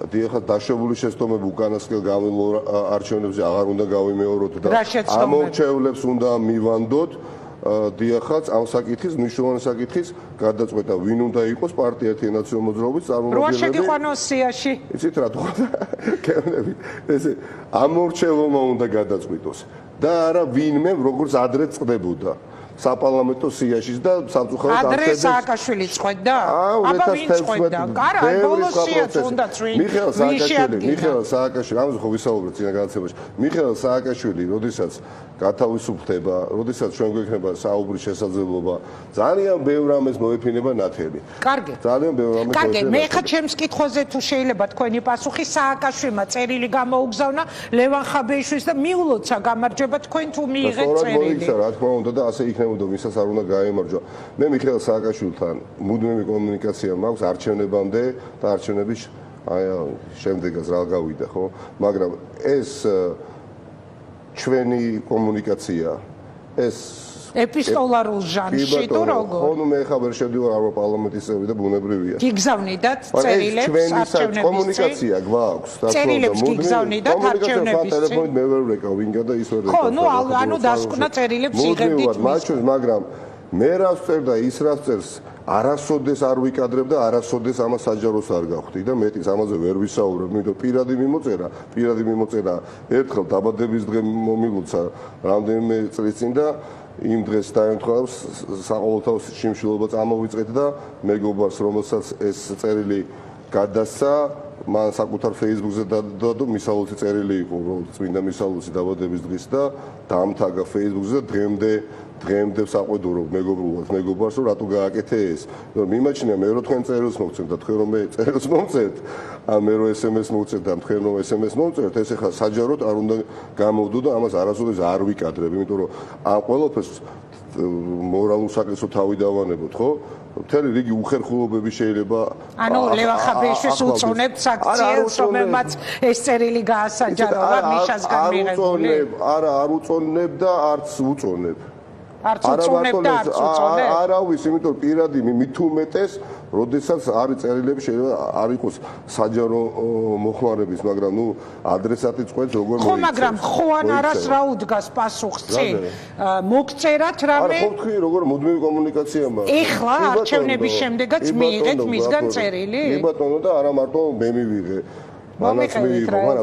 დიახაც დაშვებული შეცდომები უკანასკნელ გამომულ არჩევნებზე აღარ უნდა გავიმეოროთ და ამორჩევლებს უნდა მივანდოთ დიახაც ამ საკითხის მნიშვნელოვანი საკითხის გადაწყვეტა ვინ უნდა იყოს პარტია ერთიანი ნაციონალური მოძრაობის წარმომადგენლები. რა შეგიყვანოს სიაში? იცით რა თქვა? კევნები. ესე ამორჩევლობა უნდა გადაწყვიტოს და არა ვინმე როგორც ადრე წყდებოდა. საპარლამენტო სიაშიც და სამწუხაროდ ადრე სააკაშვილი წყვეტდა? აბა ვინ წყვეტდა? არა, ბოლოს სიაც უნდა წვინ. მიხეილ სააკაშვილი, ამაზე ხო ვისაუბრეთ წინა განაცემაში. მიხეილ სააკაშვილი, როდესაც გათავისუფლდება, როდესაც ჩვენ გვექნება საუბრის შესაძლებლობა, ძალიან ბევრ რამეს მოეფინება ნათელი. კარგი. ძალიან ბევრ რამეს კარგი, მე ხა ჩემს კითხვაზე თუ შეიძლება თქვენი პასუხი სააკაშვილმა წერილი გამოუგზავნა ლევან ხაბეიშვილს და მიულოცა გამარჯვება თქვენ თუ მიიღეთ წერილი. რა თქმა უნდა და ასე იქნებოდა, ვისაც არ უნდა გაემარჯვა. მე მიხეილ სააკაშვილთან მუდმივი კომუნიკაცია მაქვს არჩევნებამდე და არჩევნების შემდეგაც რა გავიდა, ხო? მაგრამ ეს ჩვენი კომუნიკაცია ეს ეპისტოლარულ ჟანრში თუ როგორ? ხო, მე ხა ვერ შევდივარ ევროპარლამენტის წევრი და ბუნებრივია. გიგზავნიდათ წერილებს არჩევნების კომუნიკაცია გვაქვს, წერილებს გიგზავნიდათ არჩევნების ტელეფონით მე ვერ ვეკავ, ვინგა და ის ვერ ვეკავ. ხო, ანუ დასკვნა წერილებს იღებდით მაჩვენს, მაგრამ მე რა ვწერ და ის რა ვწერს არასოდეს არ ვიკადრებ და არასოდეს ამას საჯაროს არ გავხდი და მეტიც ამაზე ვერ ვისაუბრებ, იმიტომ პირადი მიმოწერა ერთხელ დაბადების დღე მომილოცა რამდენიმე წლის წინ და იმ დღეს დაემთხვა საყოველთაო შიმშილობა წამოვიწყეთ და მეგობარს, რომელსაც ეს წერილი გადასცა, მან საკუთარ Facebook-ზე დადო მისალოცი წერილი იყო, წმინდა მისალოცი დაბადების დღის და დაამთაგა Facebook-ზე და დღემდე საყვედურო მეგობარს, რომ რატო გააკეთე ეს. მიმაჩნია მე რო თქვენ წერილს მოგცემთ და თქვენ რომ მე წერილს მომწერთ, ან მე რო SMS მოგწერთ და თქვენ რომ SMS მომწერთ, ეს ახლა საჯაროდ არ უნდა გამოვდო და ამას არასოდეს არ ვიკადრებ, იმიტომ რომ ამ ყველაფერს მორალურ საკითხს თავი დავანებოთ, ხო? მთელი რიგი უხერხულობები შეიძლება ანუ ლევან ხაბეიშვილს უწონებთ საქციელს, რომელმაც ეს წერილი გაასაჯარო მიშას გამიღებული? არა, არ უწონებ და არც უწონებ. არც უწონებ და არც უწონებ? არავის, იმიტომ პირადი მით უმეტეს, როდესაც არის წერილები შეიძლება არ იყოს საჯარო მოხმარების, მაგრამ ადრესატი წყვეტს როგორ მოიწევს. ხო, მაგრამ ხო ან არას რა უდგას პასუხს წინ? მოგწერათ რამე? არა, ხო თქვი, როგორ მუდმივი კომუნიკაცია მაქვს. ეხლა არჩევნების შემდეგაც მიიღეთ მისგან წერილი? კი ბატონო და არა მარტო მე მივიღე. მაგრამ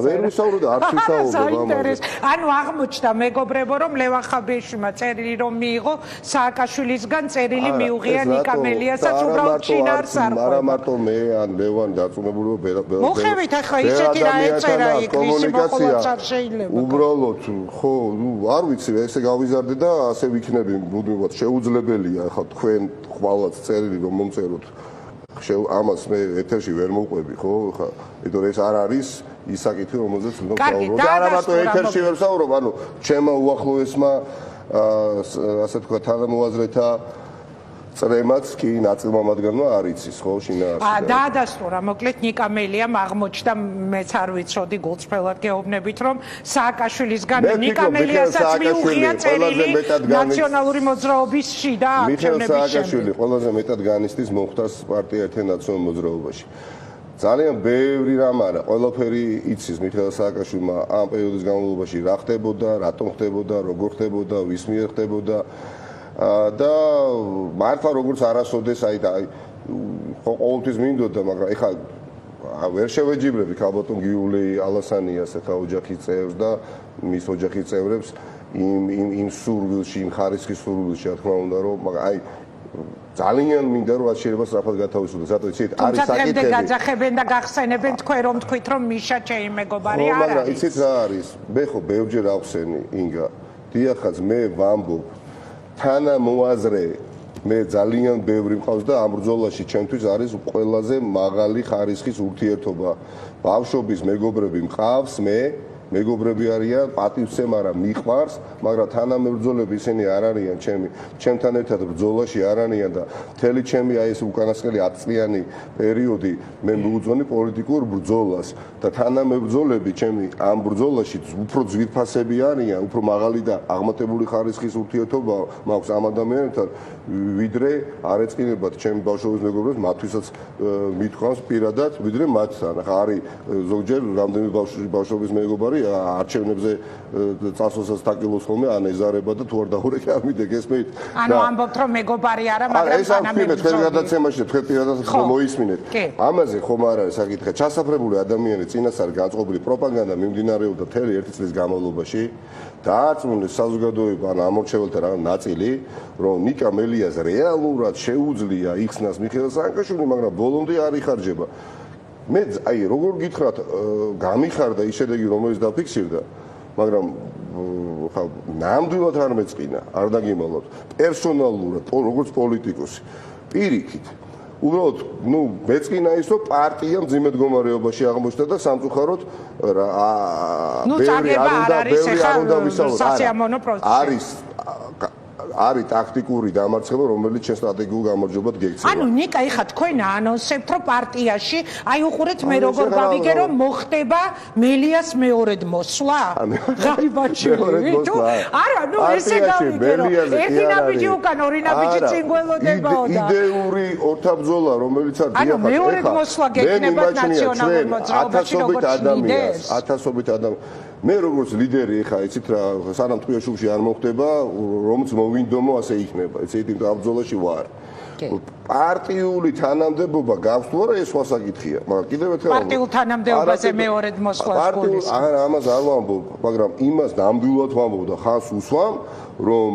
ვერ ვისაუბრებ და არც ვისაუბრებ ამაზე. ანუ აღმოჩნდა მეგობრებო, რომ ლევან ხაბეიშვილმა წერილი რომ მიიღო, სააკაშვილისგან წერილი მიუღია ნიკა მელიასაც, უბრალოდ შინაარს არ ყოფილა. არა მარტო მე ან ლევან დაწუნებულობა მოხევით ახლა ისეთი რა ეწერა იქ ისი მოყოლაც არ შეიძლება. უბრალოდ ხო, არ ვიცი, ესე გავიზარდე და ასე ვიქნები მუდმივად შეუძლებელია ახლა თქვენ ხვალაც წერილი რომ მომწეროთ. ამას მე ეთერში ვერ მოვყვები, ხო? ხა, იმიტომ ეს არ არის ის საკითხი, რომელზეც უნდა ვსაუბრობ. არა მარტო ეთერში ვერ ვსაუბრობ, ანუ ჩემმა უახლოესმა ასე თქვა თანამოაზრეთა წრემაც კი ნაწილმა მათგანმა არ იცის, ხო, შინაარსი. დაადასტურა, მოკლედ ნიკამელიამ აღმოჩნდა, მეც არ ვიცოდი გულწრფელად გეუბნებით, რომ სააკაშვილისგან ნიკამელიასაც მიუღია წერილი ნაციონალური მოძრაობის შიდა არჩევნების შემდეგ. სააკაშვილი ყველაზე მეტად განიცდის მომხდარს პარტია ერთ ნაციონალურ მოძრაობაში. ძალიან ბევრი რამ არა, ყველაფერი იცის მიხეილ სააკაშვილმა ამ პერიოდის განმავლობაში რა ხდებოდა, რატომ ხდებოდა, როგორ ხდებოდა, ვის მიერ ხდებოდა და მართლა როგორც არასოდეს აი ყოველთვის მინდოდა, მაგრამ ეხლა ვერ შევეჯიბრებთ ალბათ გიული ალასანიას ეხლა ოჯახის წევრს და მის ოჯახის წევრებს იმ სურვილში, იმ ხარისხის სურვილში, რა თქმა უნდა, რომ აი ძალიან მინდა რომ რაც შეიძლება სწრაფად გათავისუფლდეს. რატო იცით, არის საკითხები. თუმცა გაძახებენ და გახსენებენ თქვენ რომ თქვით რომ მიშა ჩემი მეგობარი არ არის. მაგრამ იცით რა არის? მე ხო ბევრჯერ ავხსენი ინგა. დიახაც მე ვამბობ თანამოაზრე მე ძალიან ბევრი მყავს და ამ ბრძოლაში ჩემთვის არის ყველაზე მაღალი ხარისხის ურთიერთობა. ბავშვობის მეგობრები მყავს, მეგობრები არიან, პატივცემ არა მიყვარს, მაგრამ თანამებრძოლები ისინი არ არიან ჩემთან ერთად ბრძოლაში არ არიან და მთელი ჩემი აი ეს უკანასკნელი 10 წლიანი პერიოდი მე მიუძღვენი პოლიტიკურ ბრძოლას და თანამებრძოლები ჩემი ამ ბრძოლაში უფრო ძვირფასები არიან, უფრო მაღალი და აღმატებული ხარისხის ურთიერთობა მაქვს ამ ადამიანებთან, ვიდრე არ ეწყინებათ ჩემი ბავშვობის მეგობრებს, მათთვისაც მithქვამს პირადად, ვიდრე მათთან. ახლა არის ზოგჯერ რამდენი ბავშვობის მეგობარი არჩევნებზე წასვლასაც დაკილოს ხოლმე ან ეზარება და თუ არ დაურეკე არ მიдэг ესმით. ანუ ამბობთ რომ მეგობარი არა, მაგრამ თანამებრძოლი. თქვენ გადაცემაში თქვენ პირადად მოისმინეთ. ამაზე ხომ არ არის საკითხი. ჩასაფრებული ადამიანი წინასწარ განწყობილი პროპაგანდა მიმდინარეობდა მთელი 1 წლის განმავლობაში. დაარწმუნეს საზოგადოება ან ამორჩეველთა რა ნაწილი, რომ ნიკამელიას რეალურად შეუძლია იხსნას მიხეილ სააკაშვილი, მაგრამ ბოლომდე არ იხარჯება. მე აი როგორ გითხრათ გამიხარდა ის შედეგი რომელიც დაფიქსირდა მაგრამ ხა ნამდვილად არ მეწყინა არ დაგიმალოთ პერსონალურად როგორც პოლიტიკოსი პირიქით უბრალოდ მეწყინა ის რომ პარტია მძიმე მდგომარეობაში აღმოჩნდა და სამწუხაროდ ბევრი არ უნდა ვისაუბროთ არის ტაქტიკური დამარცხება, რომელიც ჩვენ სტრატეგიულ გამარჯვებად გექცევა. ანუ ნიკა, ეხლა თქვენ ანონსებთ, რომ პარტიაში, აი უყურეთ მე როგორ გავიგე, რომ მოხდება მელიას მეორედ მოსვლა? ღაიბაჩივი. არა, ესე გავიგე, რომ ერთი ნაბიჯი უკან, ორი ნაბიჯი წინ გველოდებაო და იდეური ორთაბრძოლა, რომელიც არ დიახ, ანუ მეორედ მოსვლა გექნება ნაციონალურ მოძრაობაში, როგორც ლიდერს. ათასობით ადამიანს მე როგორც ლიდერი ეხა იცით რა სანამ ტყუიაშუბში არ მოხდება რომც მოვინდომო ასე იქნება იცით იმ ბრძოლაში ვარ პარტიული თანამდებობა გაქვს თუ არა ეს სხვა საკითხია მაგრამ კიდევ ერთხელ პარტიულ თანამდებობაზე მეორედ მოსვლას გულისხმობ არა ამას არ ვამბობ მაგრამ იმას ნამდვილად ვამბობ და ხანს უსვამ რომ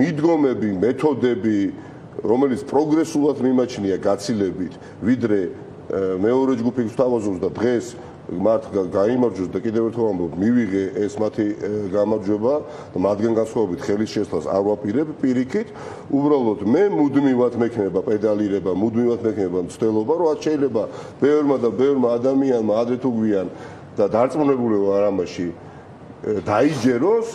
მიდგომები მეთოდები რომელიც პროგრესულად მიმაჩნია გაცილებით ვიდრე მეორე ჯგუფი გვთავაზობს და დღეს მათ გაიმარჯვოს და კიდევ ერთხელ ვამბობ მივიღე ეს მათი გამარჯვება და მათგან განსხვავებით ხელის შეცვლას არ ვაპირებ პირიქით უბრალოდ მე მუდმივად მექნება პედალირება მუდმივად მექნება მცდელობა რომ რაც შეიძლება ბევრმა ადამიანმა ადრე თუ გვიან და დარწმუნებული ვარ ამაში დაიჯეროს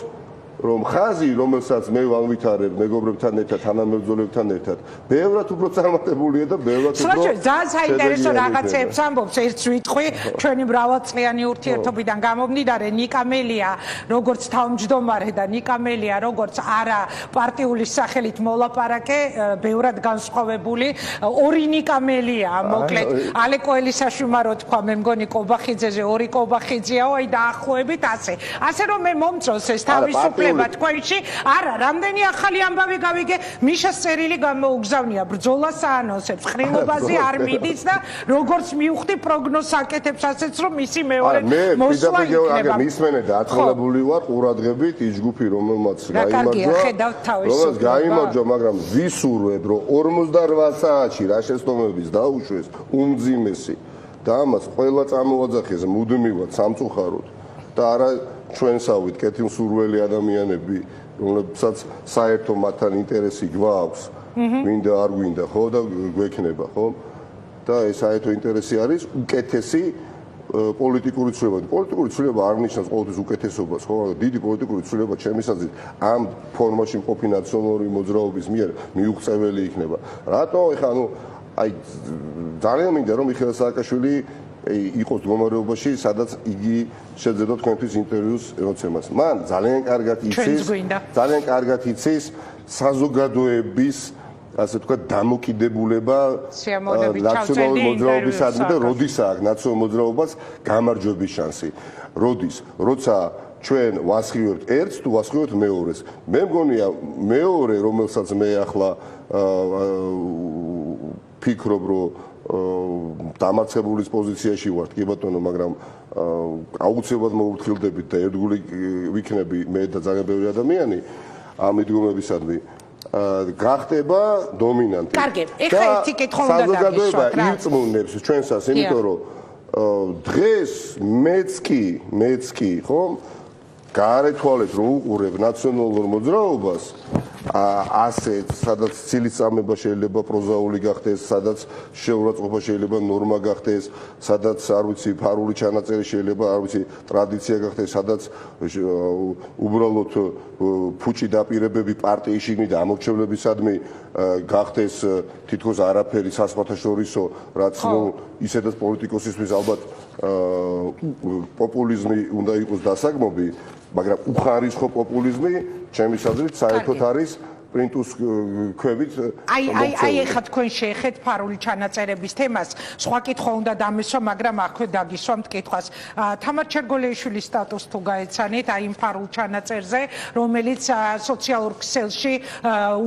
რომ ხაზი რომელსაც მე ვალვითარებ მეგობრებთან ერთად თანამებრძოლებთან ერთად ბევრად უფრო წარმატებულია და ბევრად უფრო ძალიან საინტერესო რაღაცებს ამბობს ერთ სვიტყვი ჩვენი მრავალწლიანი ურთიერთობიდან გამომდინარე ნიკამელია როგორც თავმჯდომარე და ნიკამელია როგორც არა პარტიული სახელით მოლაპარაკე ბევრად განსხვავებული ორი ნიკამელია მოკლედ ალეკო ელისაშვილმა რო თქვა მე მგონი კობახიძეზე ორი კობახიძეაო აი დაახლოებით ასე რომ მე მომწონს ეს თავისუფლება თქვენში არა რამდენი ახალი ამბავი გავიგე მიშას წერილი გამოუგზავნია ბრძოლას აანონსებს ყრილობაზე არ მიდის და როგორც მივხვდი პროგნოზს აკეთებს ასეც რომ მისი მეორე მოსვლა იქნება მისმენე დაწოლებული ვარ ყურადღებით ის ჯგუფი რომელმაც გაიმარჯვა მაგრამ ვისურვებ რომ 48 საათში რა შეცდომების დაუშვეს უმძიმესი და ამას ყველა წამოაძახეს მუდმივად სამწუხაროდ და არა ჩვენსავით კეთილსურველი ადამიანები რომლებსაც საერთო მათთან ინტერესი გვაქვს მინდა არ გვინდა ხო და გვექნება ხო და ეს საერთო ინტერესი არის უკეთესი პოლიტიკური ცვლილება. პოლიტიკური ცვლილება არ ნიშნავს ყოველთვის უკეთესობას, ხო? დიდი პოლიტიკური ცვლილება ჩემის აზრით ამ ფორმაში მყოფი ნაციონალური მოძრაობის მიერ მიუღწეველი იქნება. რატო? ეხლა აი ძალიან მინდა რომ მიხეილ სააკაშვილი იყოს მდგომარეობაში, სადაც იგი შეძლებდა თქვენთვის ინტერვიუს ემოცემას. მან ძალიან კარგად იცის საზოგადოების ასე თქვა დამოკიდებულება ნაციონალური მოძრაობისადმი და როდის აქვს ნაციონალურ მოძრაობას გამარჯვების შანსი. როცა ჩვენ ვასხივებთ ერთს თუ ვასხივებთ მეორეს. მე მგონია მეორე, რომელსაც მე ახლა ფიქრობ, რომ დამარცხებულის პოზიციაში ვართ, კი ბატონო, მაგრამ აუცილებლად მოვუთხილდებით და ერთგული ვიქნები მე და ძალიან ბევრი ადამიანი ამ მიდგომებისადმი. გახდება დომინანტი. კარგი, ეხლა ერთი კითხვა უნდა დაგისვათ. საზოგადოება ირწმუნებს ჩვენსას, იმიტომ რომ დღეს მეც კი, ხო? გაარეთვალეთ რომ უყურებ ნაციონალურ მოძრაობას, ასეთ, სადაც ცილისწამება შეიძლება პროზაული გახდეს, სადაც შეურაცხყოფა შეიძლება ნორმა გახდეს, სადაც არ ვიცი ფარული ჩანაწერი შეიძლება, არ ვიცი ტრადიცია გახდეს, სადაც უბრალოდ ფუჭი დაპირებები პარტიის შიგნით ამორჩევლებისადმი გახდეს თითქოს არაფერი საზღვათაშორისო, რაც ისედაც პოლიტიკოსისთვის ალბათ პოპულიზმი უნდა იყოს დასაგმობი, მაგრამ უხარისხო პოპულიზმი ჩემის აზრით საერთოდ არის პრინტუს ქვევით. აი ეხლა თქვენ შეეხეთ ფარული ჩანაწერების თემას. სხვა კითხვა უნდა დამესვა, მაგრამ აქვე დაგისვამთ კითხვას. თამარ ჩერგოლეიშვილის სტატუსს თუ გაეცანით, აი იმ ფარულ ჩანაწერზე, რომელიც სოციალურ ქსელში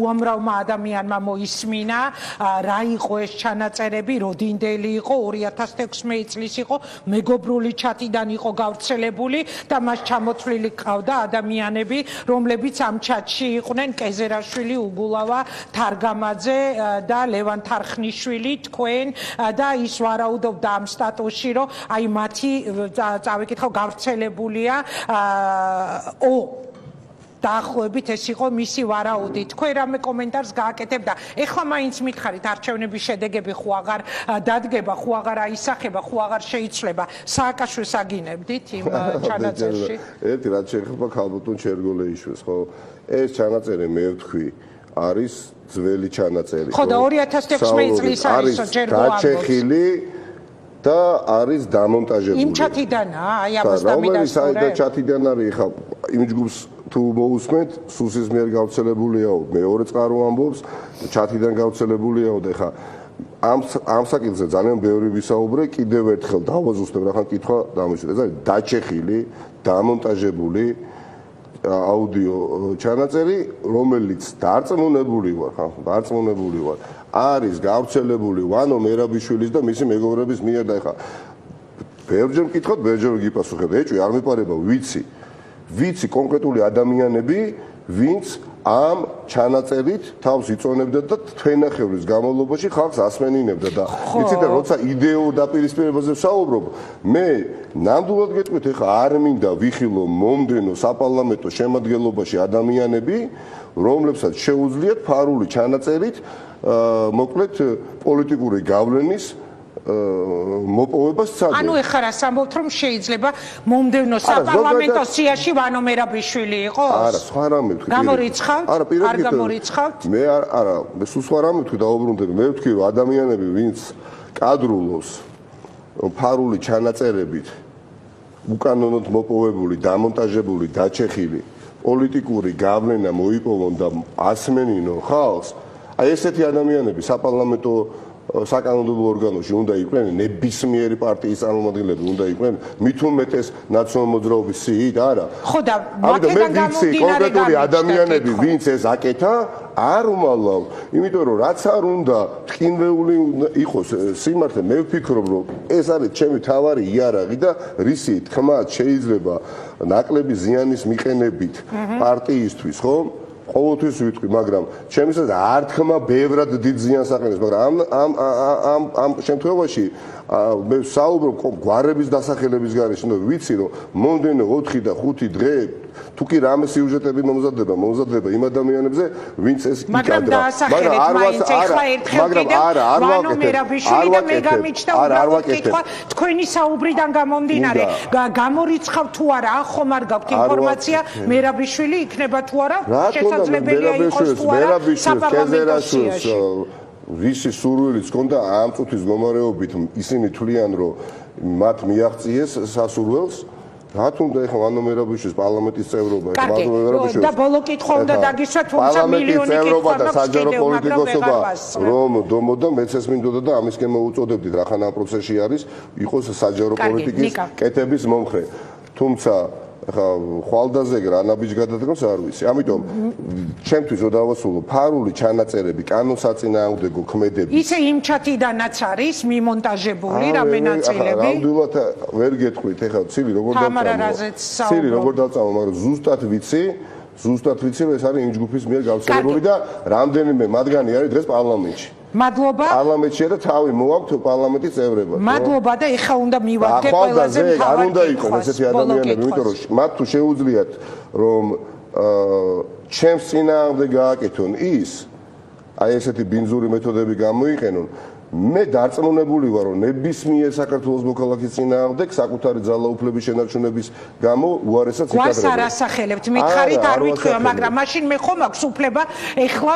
უამრავმა ადამიანმა მოისმინა, რა იყო ეს ჩანაწერები, როდინდელი იყო, 2016 წლის იყო, მეგობრული ჩატიდან იყო გავრცელებული და მას ჩამოთვლილი ყავდა ადამიანები, რომლებიც ამ ჩატში იყვნენ კეზერაშვილი, უგულავა თარგამაძე და ლევან თარხნიშვილი, თქვენ და ის ვარაუდობდა ამ სტატუსში, რომ აი მათი წავიკითხავ გავრცელებულია დაახლოებით ეს იყო მისი ვარაუდი. თქვენ რამე კომენტარს გააკეთებ და ეხლა მაინც მითხარით არჩევნების შედეგები ხო აღარ დადგება, ხო აღარ აისახება, ხო აღარ შეიცვლება. სააკაშვილს აგინებდით იმ ჩანაწერში? ერთი რაც შეეხება ქალბატონ ჩერგოლეიშვილს, ხო? ეს ჩანაწერი მე ვთქვი, არის ძველი ჩანაწერი. ხო და 2016 წლის არის ჯერ გაჩეხილი და არის დამონტაჟებული. იმ ჩათიდანაა, აი ამას დამიდასტურე. რომელიც ჩათიდან არის, ხა იმ ჯგუფს თუ მოусმენთ, სუსის მიერ გავრცელებულია, მეორე წყარო ამბობს, ჩათიდან გავრცელებულია და ხა ამ საკითხზე ძალიან ბევრი ვისაუბრე, კიდევ ერთხელ დავაზუსტებ რახან კითხვა დამიშვიდე. ეს არის დაჩეხილი, დამონტაჟებული აუდიო ჩანაწერი, რომელიც დარწმუნებული ვარ, არის გავრცელებული ვანო მერაბიშვილის და მისი მეგობრების მიერ და ეხა ბევრჯერ მკითხოთ, ბევრჯერ გიპასუხებ. ეჭვი არ მეპარება, ვიცი კონკრეტული ადამიანები, ვინც ამ ჩანაწერით თავს იწონებდა და თვენახევრის განმავლობაში ხალხს ასმენინებდა და იცით და როცა იდეურ დაპირისპირებაზე ვსაუბრობ, მე ნამდვილად გეტყვით, ეხა არ მინდა ვიხილო მომდენო საპარლამენტო შემადგენლობაში ადამიანები, რომლებსაც შეუძლიათ ფარული ჩანაწერით მოკლედ პოლიტიკური გავლენის მოპოვება სცადეს. ანუ ეხლა რას ამბობთ, რომ შეიძლება მომდევნო საპარლამენტო სიაში ვანო მერაბიშვილი იყოს? არა, სხვა რამე ვთქვი. გამორიცხავთ? არ გამორიცხავთ? მე არა, მე სულ სხვა რამე ვთქვი, დაუბრუნდები. მე ვთქვი, რომ ადამიანები, ვინც კადრულობს ფარული ჩანაწერებით, უკანონოდ მოპოვებული, დამონტაჟებული, დაჩეხილი პოლიტიკური გავლენა მოიპოვონ და ასმენინონ ხალხს, აი ესეთი ადამიანები საპარლამენტო საკანონმდებლო ორგანოში უნდა იყვნენ, ნებისმიერი პარტიის წარმომადგენლები უნდა იყვნენ, მით უმეტეს ნაციონალურ მოძრაობის სიით, არა. ხო და მაქედან გამომდინარე კონკრეტული ადამიანები, ვინც ეს აკეთა, არ უმალავ, იმიტომ რომ რაც არ უნდა ტკინვეული იყოს სიმართლე, მე ვფიქრობ, რომ ეს არის ჩემი თავარი იარაღი და რისი თქმაც შეიძლება ნაკლები ზიანის მიყენებით პარტიისთვის, ხო? ყოველთვის ვიტყვი, მაგრამ ჩემისას არ თქმა ბევრად დიდ ზიანს აყენებს, მაგრამ ამ შემთხვევაში მე საუბრობ გვარების დასახელების გარეშე, ვიცი რომ მომდენო 4 და 5 დღე თუ კი რამე სიუჟეტები მომზადდება იმ ადამიანებზე, ვინც ეს იკადრა. მაგრამ დაასახელეთ მაინც ეხლა ერთხელ კიდევ ვანო მერაბიშვილი და მე გამიჩნდა უბრალოდ კითხვა თქვენი საუბრიდან გამომდინარე გამორიცხავ თუ არა ხომ არ გაქვთ ინფორმაცია მერაბიშვილი იქნება თუ არა შესაძლებელია იყოს თუ არა საპარლამენტო სიაში ვისი სურვილიც ჰქონდა ამ წუთის მდგომარეობით ისინი თვლიან რომ მათ მიაღწიეს სასურველს რატომ და ეხლა ვანო მერაბიშვილის პარლამენტის წევრობა ვანო მერაბიშვილის და ბოლო კითხვა უნდა დაგისვა თუმცა მილიონი კითხვა და საჯარო პოლიტიკოსობა რომ დომოდა მეც ეს მინდოდა და ამისკენ მოუწოდებდით რახან ამ პროცესში არის იყოს საჯარო პოლიტიკის კეთების მომხრე თუმცა ხა ხვალდაზე გრანაბიჯ გადადგმს არ ვიცი. ამიტომ ჩემთვის რო დავასრულო ფარული ჩანაწერები, კანონსაწინააღმდეგო ქმედები. ისე იმ ჩათიდანაც არის მიმონტაჟებული რამე ნაწილები. ნამდვილად ვერ გეტყვით, ეხლა ცილი როგორ დავწამო. ცილი როგორ დავწამო, მაგრამ ზუსტად ვიცი, რომ ეს არის იმ ჯგუფის მიერ გავრცელებული და რამდენიმე მათგანი არის დღეს პარლამენტში. მადლობა. პარლამენტშია და თავი მოაქვთ პარლამენტის წევრებად. მადლობა და ეხლა უნდა მივადგე ყველაზე მთავარი. არ უნდა იყოს ესეთი ადამიანები, იმიტომ რომ მათ თუ შეუძლიათ რომ ჩემს წინააღმდეგ გააკეთონ ის აი ესეთი ბინძური მეთოდები გამოიყენონ მე დარწმუნებული ვარ რომ ნებისმიერ საქართველოს მოქალაქის წინააღმდეგ საკუთარი ძალაუფლების შენარჩუნების გამო უარესად იკადრებენ. გვას არ ასახელებთ, მითხარით არ ვიტყვია, მაგრამ მაშინ მე ხომ აქვს უფლება ეხლა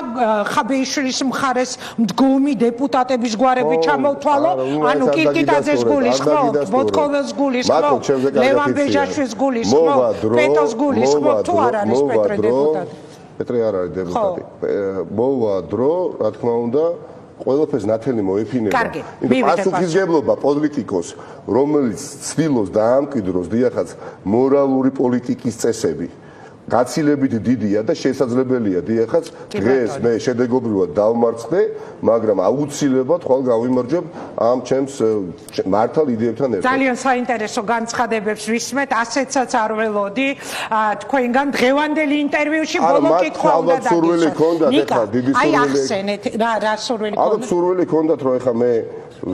ხაბეიშვილის მხარეს მდგომი დეპუტატების გვარები ჩამოვთვალო, ანუ კირკიტაძეს გულისხმობ, ბოტკოველს გულისხმობ, ლევან ბეჟაშვილის გულისხმობ, პეტოს გულისხმობ, თუ არ არის პეტრე დეპუტატი. პეტრე არ არის დეპუტატი. მოვა დრო, რა თქმა უნდა ყველაფერს ნათელი მოეფინება. პასუხისმგებლობა პოლიტიკოს, რომელიც ცდილობს დაამკვიდროს დიახაც მორალური პოლიტიკის წესები. გაცილებით დიდია და შესაძლებელია დიახაც დღეს მე შედეგობრივად დავმარცხდე, მაგრამ აუცილებლად ხვალ გავიმარჯვებ ამ ჩემს მართალ იდეებთან ერთად. ძალიან საინტერესო განცხადებებს ვისმენთ, ასეცაც არ ველოდი თქვენგან დღევანდელი ინტერვიუში ბოლო კითხვა უნდა დაგისვათ. ნიკა, აი ახსენეთ რა სურვილი ქონდა? ალბათ სურვილი ქონდათ რომ ეხლა მე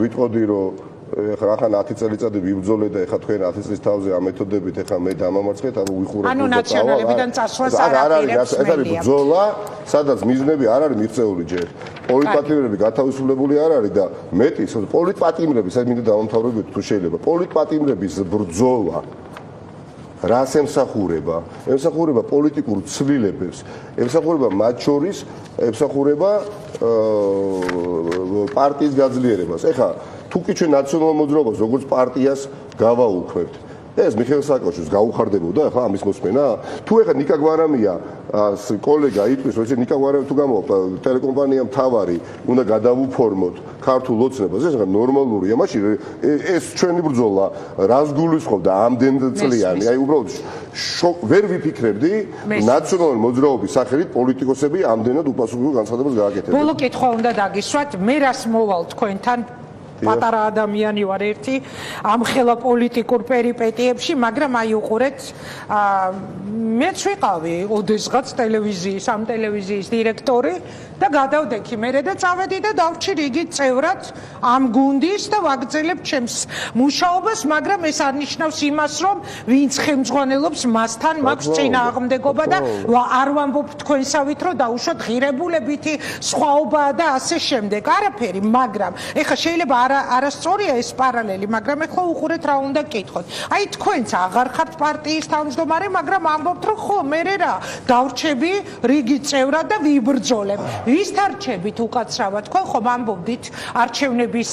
ვიტყოდი რომ ეხლა ახლა 10 წელიწადი ვიბრძოლე და ეხლა თქვენ 10 წლის თავზე ამ მეთოდებით ეხლა მე დამამარცხეთ, ანუ ვიხურებ ანუ ნაციონალებიდან წასვლას არ აპირებს. ეს არის ბრძოლა, სადაც მიზნები არ არის მიღწეული ჯერ. პოლიტპატიმრები გათავისუფლებული არ არის და მეტი პოლიტპატიმრების ეს მინდა დავამთავრებოთ თუ შეიძლება. პოლიტპატიმრების ბრძოლა რას ემსახურება? ემსახურება პოლიტიკურ ცვლილებებს, ემსახურება მათ შორის, ემსახურება პარტიის გაძლიერებას. ეხლა თუ კი ჩვენ ნაციონალურ მოძრაობას როგორც პარტიას გავაუქმებთ ეს მიხეილ სააკაშვილს გაუხარდებოდა ახლა ამის მოსმენა თუ ეხლა ნიკა გვარამია კოლეგა იტყვის რომ ესე ნიკა გვარამია თუ გამოვა ტელეკომპანია მთავარი უნდა გადავუფორმოთ ქართულ ოცნებას ეს ახლა ნორმალურია მაშინ ეს ჩვენი ბრძოლა რას გულისხმობდა ამდენ წლიანი აი უბრალოდ ვერ ვიფიქრებდი ნაციონალური მოძრაობის სახელით პოლიტიკოსები ამდენად უპასუხებლო განცხადებას გააკეთებდნენ ბოლო კითხვა უნდა დაგისვათ მე რას მოვალ თქვენთან პატარა ადამიანი ვარ ერთი ამხელა პოლიტიკურ პერიპეტიებში, მაგრამ აი უყურეთ, მეც ვიყავი ოდესღაც ტელევიზიის, ამ ტელევიზიის დირექტორი და გადავდექი მერე და წავედი და დავრჩი რიგით წევრად ამ გუნდის და ვაგრძელებ ჩემს მუშაობას, მაგრამ ეს არნიშნავს იმას, რომ ვინც ხელმძღვანელობს მასთან მაქვს წინააღმდეგობა და არ ვამბობ თქვენსავით, რომ დაუშვათ ღირებულებითი სხვაობაა და ასე შემდეგ. არაფერი, მაგრამ ეხლა შეიძლება არასწორია ეს პარალელი, მაგრამ ეხლა უყურეთ რა უნდა გკითხოთ. აი თქვენც აღარ ხართ პარტიის თავმჯდომარე, მაგრამ ამბობთ რომ ხო, მე რა, დავრჩები რიგით წევრად და ვიბრძოლებ. ვის თარჩებით უკაცრავად? თქვენ ხომ ამბობდით არჩევნების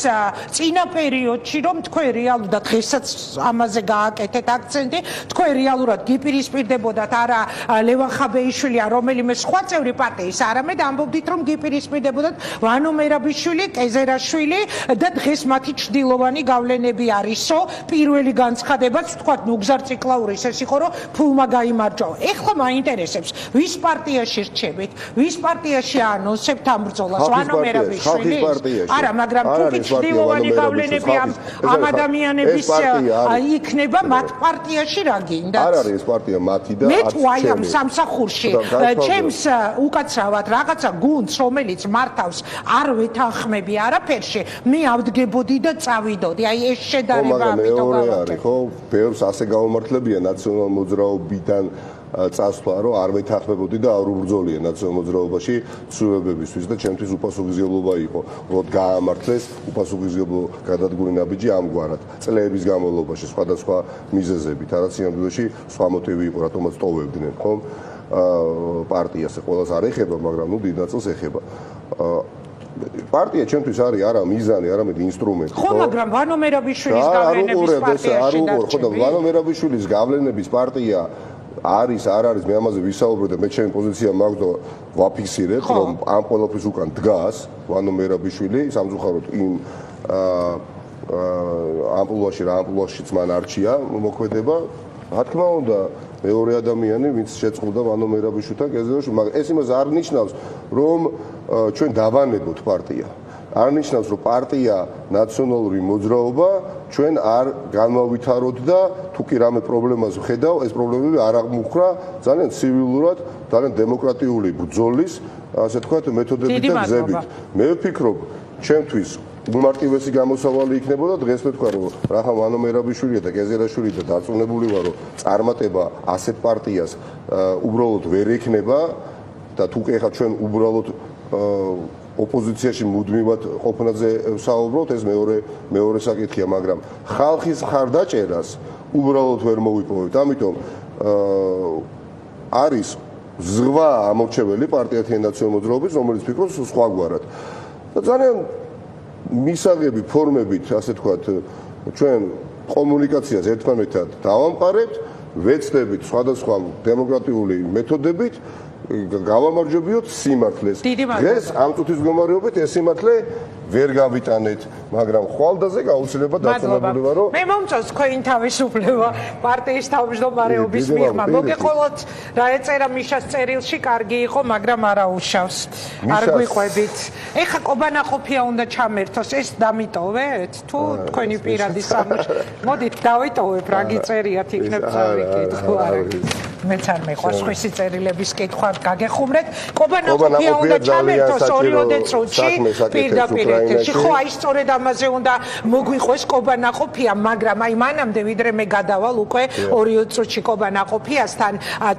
წინა პერიოდში, რომ თქვენ რეალურად დღესაც ამაზე გააკეთეთ აქცენტი, თქვენ რეალურად გიპირისპირდებოდათ არა ლევან ხაბეიშვილია, რომელიმე სხვა წევრი პარტიის, არამედ ამბობდით რომ გიპირისპირდებოდათ ვანო მერაბიშვილი, კეზერაშვილი და დღეს მათი ჭრდილოვანი გავლენები არისო, პირველი განცხადებაც თქვათ ნუგზარ ციკლაურის ეს იყო, რომ ფულმა გაიმარჯვა. ეხლა მაინტერესებს, ვის პარტიაში რჩებით, ვის პარტიაში ანონსებთ ამ ბრძოლას, ვანო მერაბიშვილი? არა, მაგრამ თუ კი ჭრდილოვანი გავლენები ამ ადამიანების იქნება მათ პარტიაში რა გინდათ? არ არის ეს პარტია მათი და მე თუ აი ამ სამსახურში ჩემს უკაცრავად რაღაცა გუნდს, რომელიც მართავს არ ვეთანხმები არაფერში, მე დადგებოდი და წავიდოდი. აი ეს შედარება ამიტომ გავაკეთე. ხო, ბევრს ასე გაუმართლებია ნაციონალ მოძრაობიდან წასვლა, რომ არ მეთანხმებოდი და არ უბრძოლია ნაციონალ მოძრაობაში ცვლილებებისთვის და ჩემთვის უპასუხისმგებლობა იყო. უბრალოდ გაამართლეს უპასუხისმგებლო გადადგმული ნაბიჯი ამგვარად. წლების განმავლობაში სხვადასხვა მიზეზებით, რაც სინამდვილეში სხვა მოტივი იყო, რატომაც ტოვებდნენ, ხო? პარტიას ყველას არ ეხება, მაგრამ ნუ დიდ ნაწილს ეხება. პარტია ჩემთვის არის არა მიზანი, არამედ ინსტრუმენტი. ხო, მაგრამ ვანო მერაბიშვილის გავლენების პარტიაში ხო, და ვანო მერაბიშვილის გავლენების პარტია არის, არ არის, მე ამაზე ვისაუბრებ და მე ჩემი პოზიცია მაქვს და ვაფიქსირებ, რომ ამ ყველაფრის უკან დგას ვანო მერაბიშვილი, სამწუხაროდ იმ ამპლუაში რა ამპლუაშიც მან არჩია მოქმედება. რა თქმა უნდა, მეორე ადამიანი, ვინც შეწყდა ვანო მერაბიშვილთან კეზერაში, მაგრამ ეს იმას არ ნიშნავს, რომ ჩვენ დავანებოთ პარტია. არ ნიშნავს, რომ პარტია ნაციონალური მოძრაობა ჩვენ არ განმავითაროთ და თუ კი რამე პრობლემას ვხედავ, ეს პრობლემები არ აღმუხრა ძალიან ცივილურად, ძალიან დემოკრატიული ბრძოლის, ასე თქვათ, მეთოდებით და გზებით. მე ვფიქრობ, ჩემთვის უმარტივესი გამოსავალი იქნებოდა დღეს ვთქვა, რომ რახან ვანო მერაბიშვილია და კეზერაშვილი და დარწმუნებული ვარ, რომ წარმატება ასეთ პარტიას უბრალოდ ვერ ექნება და თუ კი ახლა ჩვენ უბრალოდ ოპოზიციაში მუდმივად ყოფნაზე საუბრობთ, ეს მეორე საკითხია, მაგრამ ხალხის მხარდაჭერას უბრალოდ ვერ მოვიპოვებთ. ამიტომ არის ზღვა ამორჩეველი პარტიათი ნაციონალური მოძრაობის, რომელიც ფიქრობს სხვაგვარად. და ძალიან მისაღები ფორმებით, ასე თქვათ, ჩვენ კომუნიკაციას ერთმანეთთან დავამყარებთ, ვეცდებით სხვადასხვა დემოკრატიული მეთოდებით გავამარჯვებიოთ სიმართლეს. დღეს ამ წუთის მდგომარეობით ეს სიმართლე ვერ გავიტანეთ, მაგრამ ხვალდაზე გაუცილებლად დარწმუნებული ვარ, რომ მე მომწონს თქვენი თავისუფლება პარტიის თავმჯდომარეობის მიღმა. მოგეყოლოთ რა ეწერა მიშას წერილში, კარგი იყო, მაგრამ არა უშავს. არ გვიყვებით. ეხა კობანაყოფია უნდა ჩამერთოს, ეს დამიტოვეთ თუ თქვენი პირადი სამუშ. მოდით დავიტოვებ, რა გიწერიათ, იქნებ წავიკითხო, არა. მეც არ მეყვარს ხვისი წერილების კითხვა გაგეხუმრეთ. კობანაყოფია უნდა ჩამერთოს 2 წუთში პირდაპირ ეთერში. ხო, აი სწორედ ამაზე უნდა მოგვიყვეს კობანაყოფია, მაგრამ აი მანამდე ვიდრე მე გადავალ უკვე 2 წუთში კობანაყოფიასთან,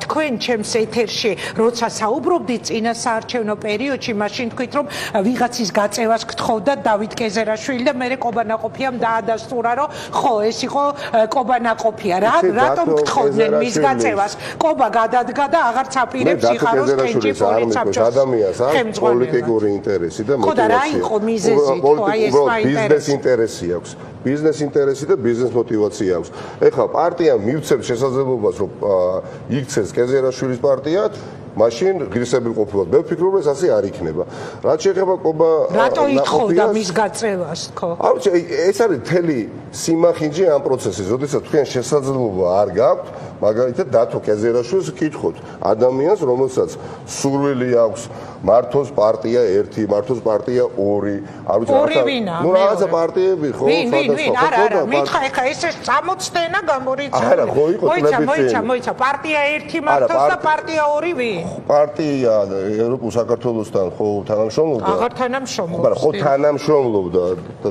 თქვენ ჩემს ეთერში როცა საუბრობდით წინა საარჩევნო პერიოდში, მაშინ თქვით რომ ვიღაცის გაწევას გთხოვდა დავით კეზერაშვილი და მე კობანაყოფიამ დაადასტურა, რომ ხო, ეს იყო კობანაყოფია. რატომ გთხოვდნენ მის გაწევას? კობა გადადგა და აღარც აპირებს იხაროს კენჭი პოლიცაბჭოს ადამიანს აქვს პოლიტიკური ინტერესი და მოტივაცია. ბიზნეს ინტერესი აქვს. ბიზნეს ინტერესი და ბიზნეს მოტივაცია აქვს. ეხლა პარტიამ მივცემს შესაძლებლობას, რომ იქცეს კეზერაშვილის პარტიად, მაშინ ღირსებილ ყოფილად. მე ვფიქრობ, ეს ასე არ იქნება. რაც შეეხება კობა რატო ითხოვდა მის გაწევას, ხო? არ ვიცი, ეს არის მთელი სიმახინჯე ამ პროცესის. როდესაც თქვენ შესაძლებლობა არ გაქვთ, მაგალითად დათო კეზერაშვილს კითხოთ ადამიანს, რომელსაც სურვილი აქვს მართოს პარტია 1, მართოს პარტია 2, არ ვიცი, ნუ რაღაცა პარტიები ხო, სხვადასხვა. არა, მითხა ეხა ესე წამოწდენა გამორიცხული. არა, ხო იყო წლების მოიცა, პარტია 1 მართოს და პარტია 2 ვინ? პარტია ევროპულ საქართველოსთან ხო თანამშრომლობდა? აღარ თანამშრომლობს. მაგრამ ხო თანამშრომლობდა და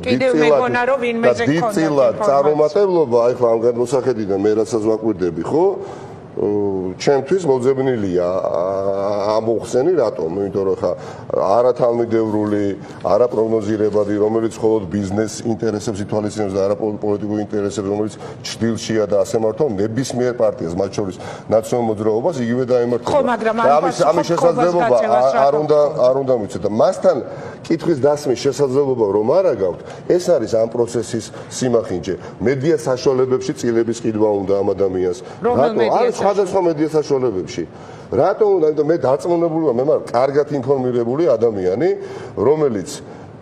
დიდწილად წარუმატებლობა, აი ხო ამ განმოსახედიდან მე რასაც ვაკვირდები, ხო? ჩემთვის მოძებნილია ამოხსენი, რატომ? იმიტომ რომ ხა არათანმიმდევრული, არაპროგნოზირებადი, რომელიც მხოლოდ ბიზნეს ინტერესებს ითვალისწინებს და არაპოლიტიკურ ინტერესებს, რომელიც ჭრილშია და ასე მართო, ნებისმიერ პარტიას, მათ შორის ნაციონალურ მოძრაობას იგივე დაემართება. ხო, მაგრამ ამის შესაძლებლობა არ უნდა მიცეთ და მასთან კითხვის დასმის შესაძლებლობა რომ არა გაქვთ, ეს არის ამ პროცესის სიმახინჯე. მედია საშუალებებში წილების ყიდვა უნდა ამ ადამიანს. რატო? სხვადასხვა მედია საშუალებებში. რატომ უნდა, იმიტომ მე დარწმუნებული ვარ, მე ვარ კარგად ინფორმირებული ადამიანი, რომელიც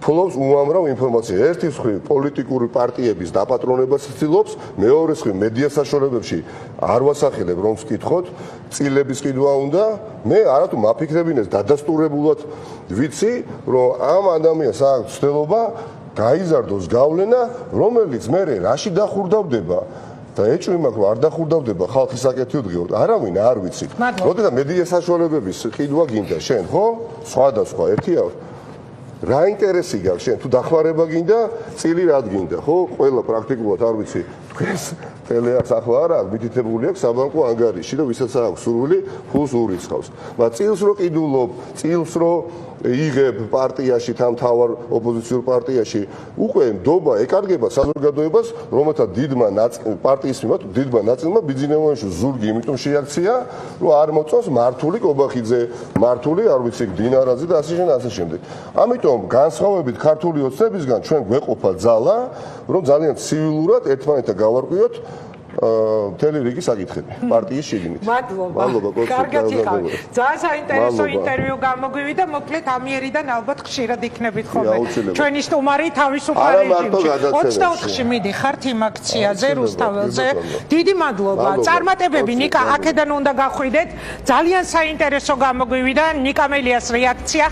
ფლობს უამრავ ინფორმაციას. ერთი მხრივ პოლიტიკური პარტიების დაპატრონებას ცდილობს, მეორე მხრივ მედია საშუალებებში არ ვასახელებ რომ ვკითხოთ, წილების ყიდვა უნდა, მე არათუ მაფიქრებინეს დადასტურებულად ვიცი, რომ ამ ადამიანს აქვს ცდილობა გაიზარდოს გავლენა, რომელიც მე რაში დახურდავდება და ეჭვი მაქვს რომ არ დახურდავდება ხალხის საკეთილ დღეოდ. არავინ არ ვიცი. როდესაც მედია საშუალებების ყიდვა გინდა შენ, ხო? სხვადასხვა ერთია რა ინტერესი გაქვს შენ თუ დახმარება გინდა წილი რა გინდა ხო ყველა პრაქტიკულად არ ვიცი თქვენს ტელეარხს ახლა არა მითითებული აქვს საბანკო ანგარიში და ვისაც აქვს სურვილი ფულს ურიცხავს მაგრამ წილს რო კიდულობ წილს რო იღებ პარტიაში თან თავარ ოპოზიციურ პარტიაში უკვე ნდობა ეკარგება საზოგადოებას რომელთა დიდმა პარტიის მიმართ დიდმა ნაწილმა ბიძინებაში ზურგი იმიტომ შეაქცია რომ არ მოწონს მართული კობახიძე მართული არ ვიცი დინარაძე და ასე შემდეგ ამიტომ განსხვავებით ქართული ოცნებისგან ჩვენ გვეყოფა ძალა რომ ძალიან ცივილურად ერთმანეთთან გავარკვიოთ მთელი რიგი საკითხები პარტიის შიგნით. მადლობა. კარგად იყავ. ძალიან საინტერესო ინტერვიუ გამოგვივიდა, მოკლედ ამიერიდან ალბათ ხშირად იქნებით ხოლმე. ჩვენი სტუმარი თავისუფალ რეჟიმში 24-ში მიდიხართ იმ აქციაზე რუსთაველზე. დიდი მადლობა. წარმატებები ნიკა, აქედან უნდა გახვიდეთ. ძალიან საინტერესო გამოგვივიდა ნიკა მელიას რეაქცია.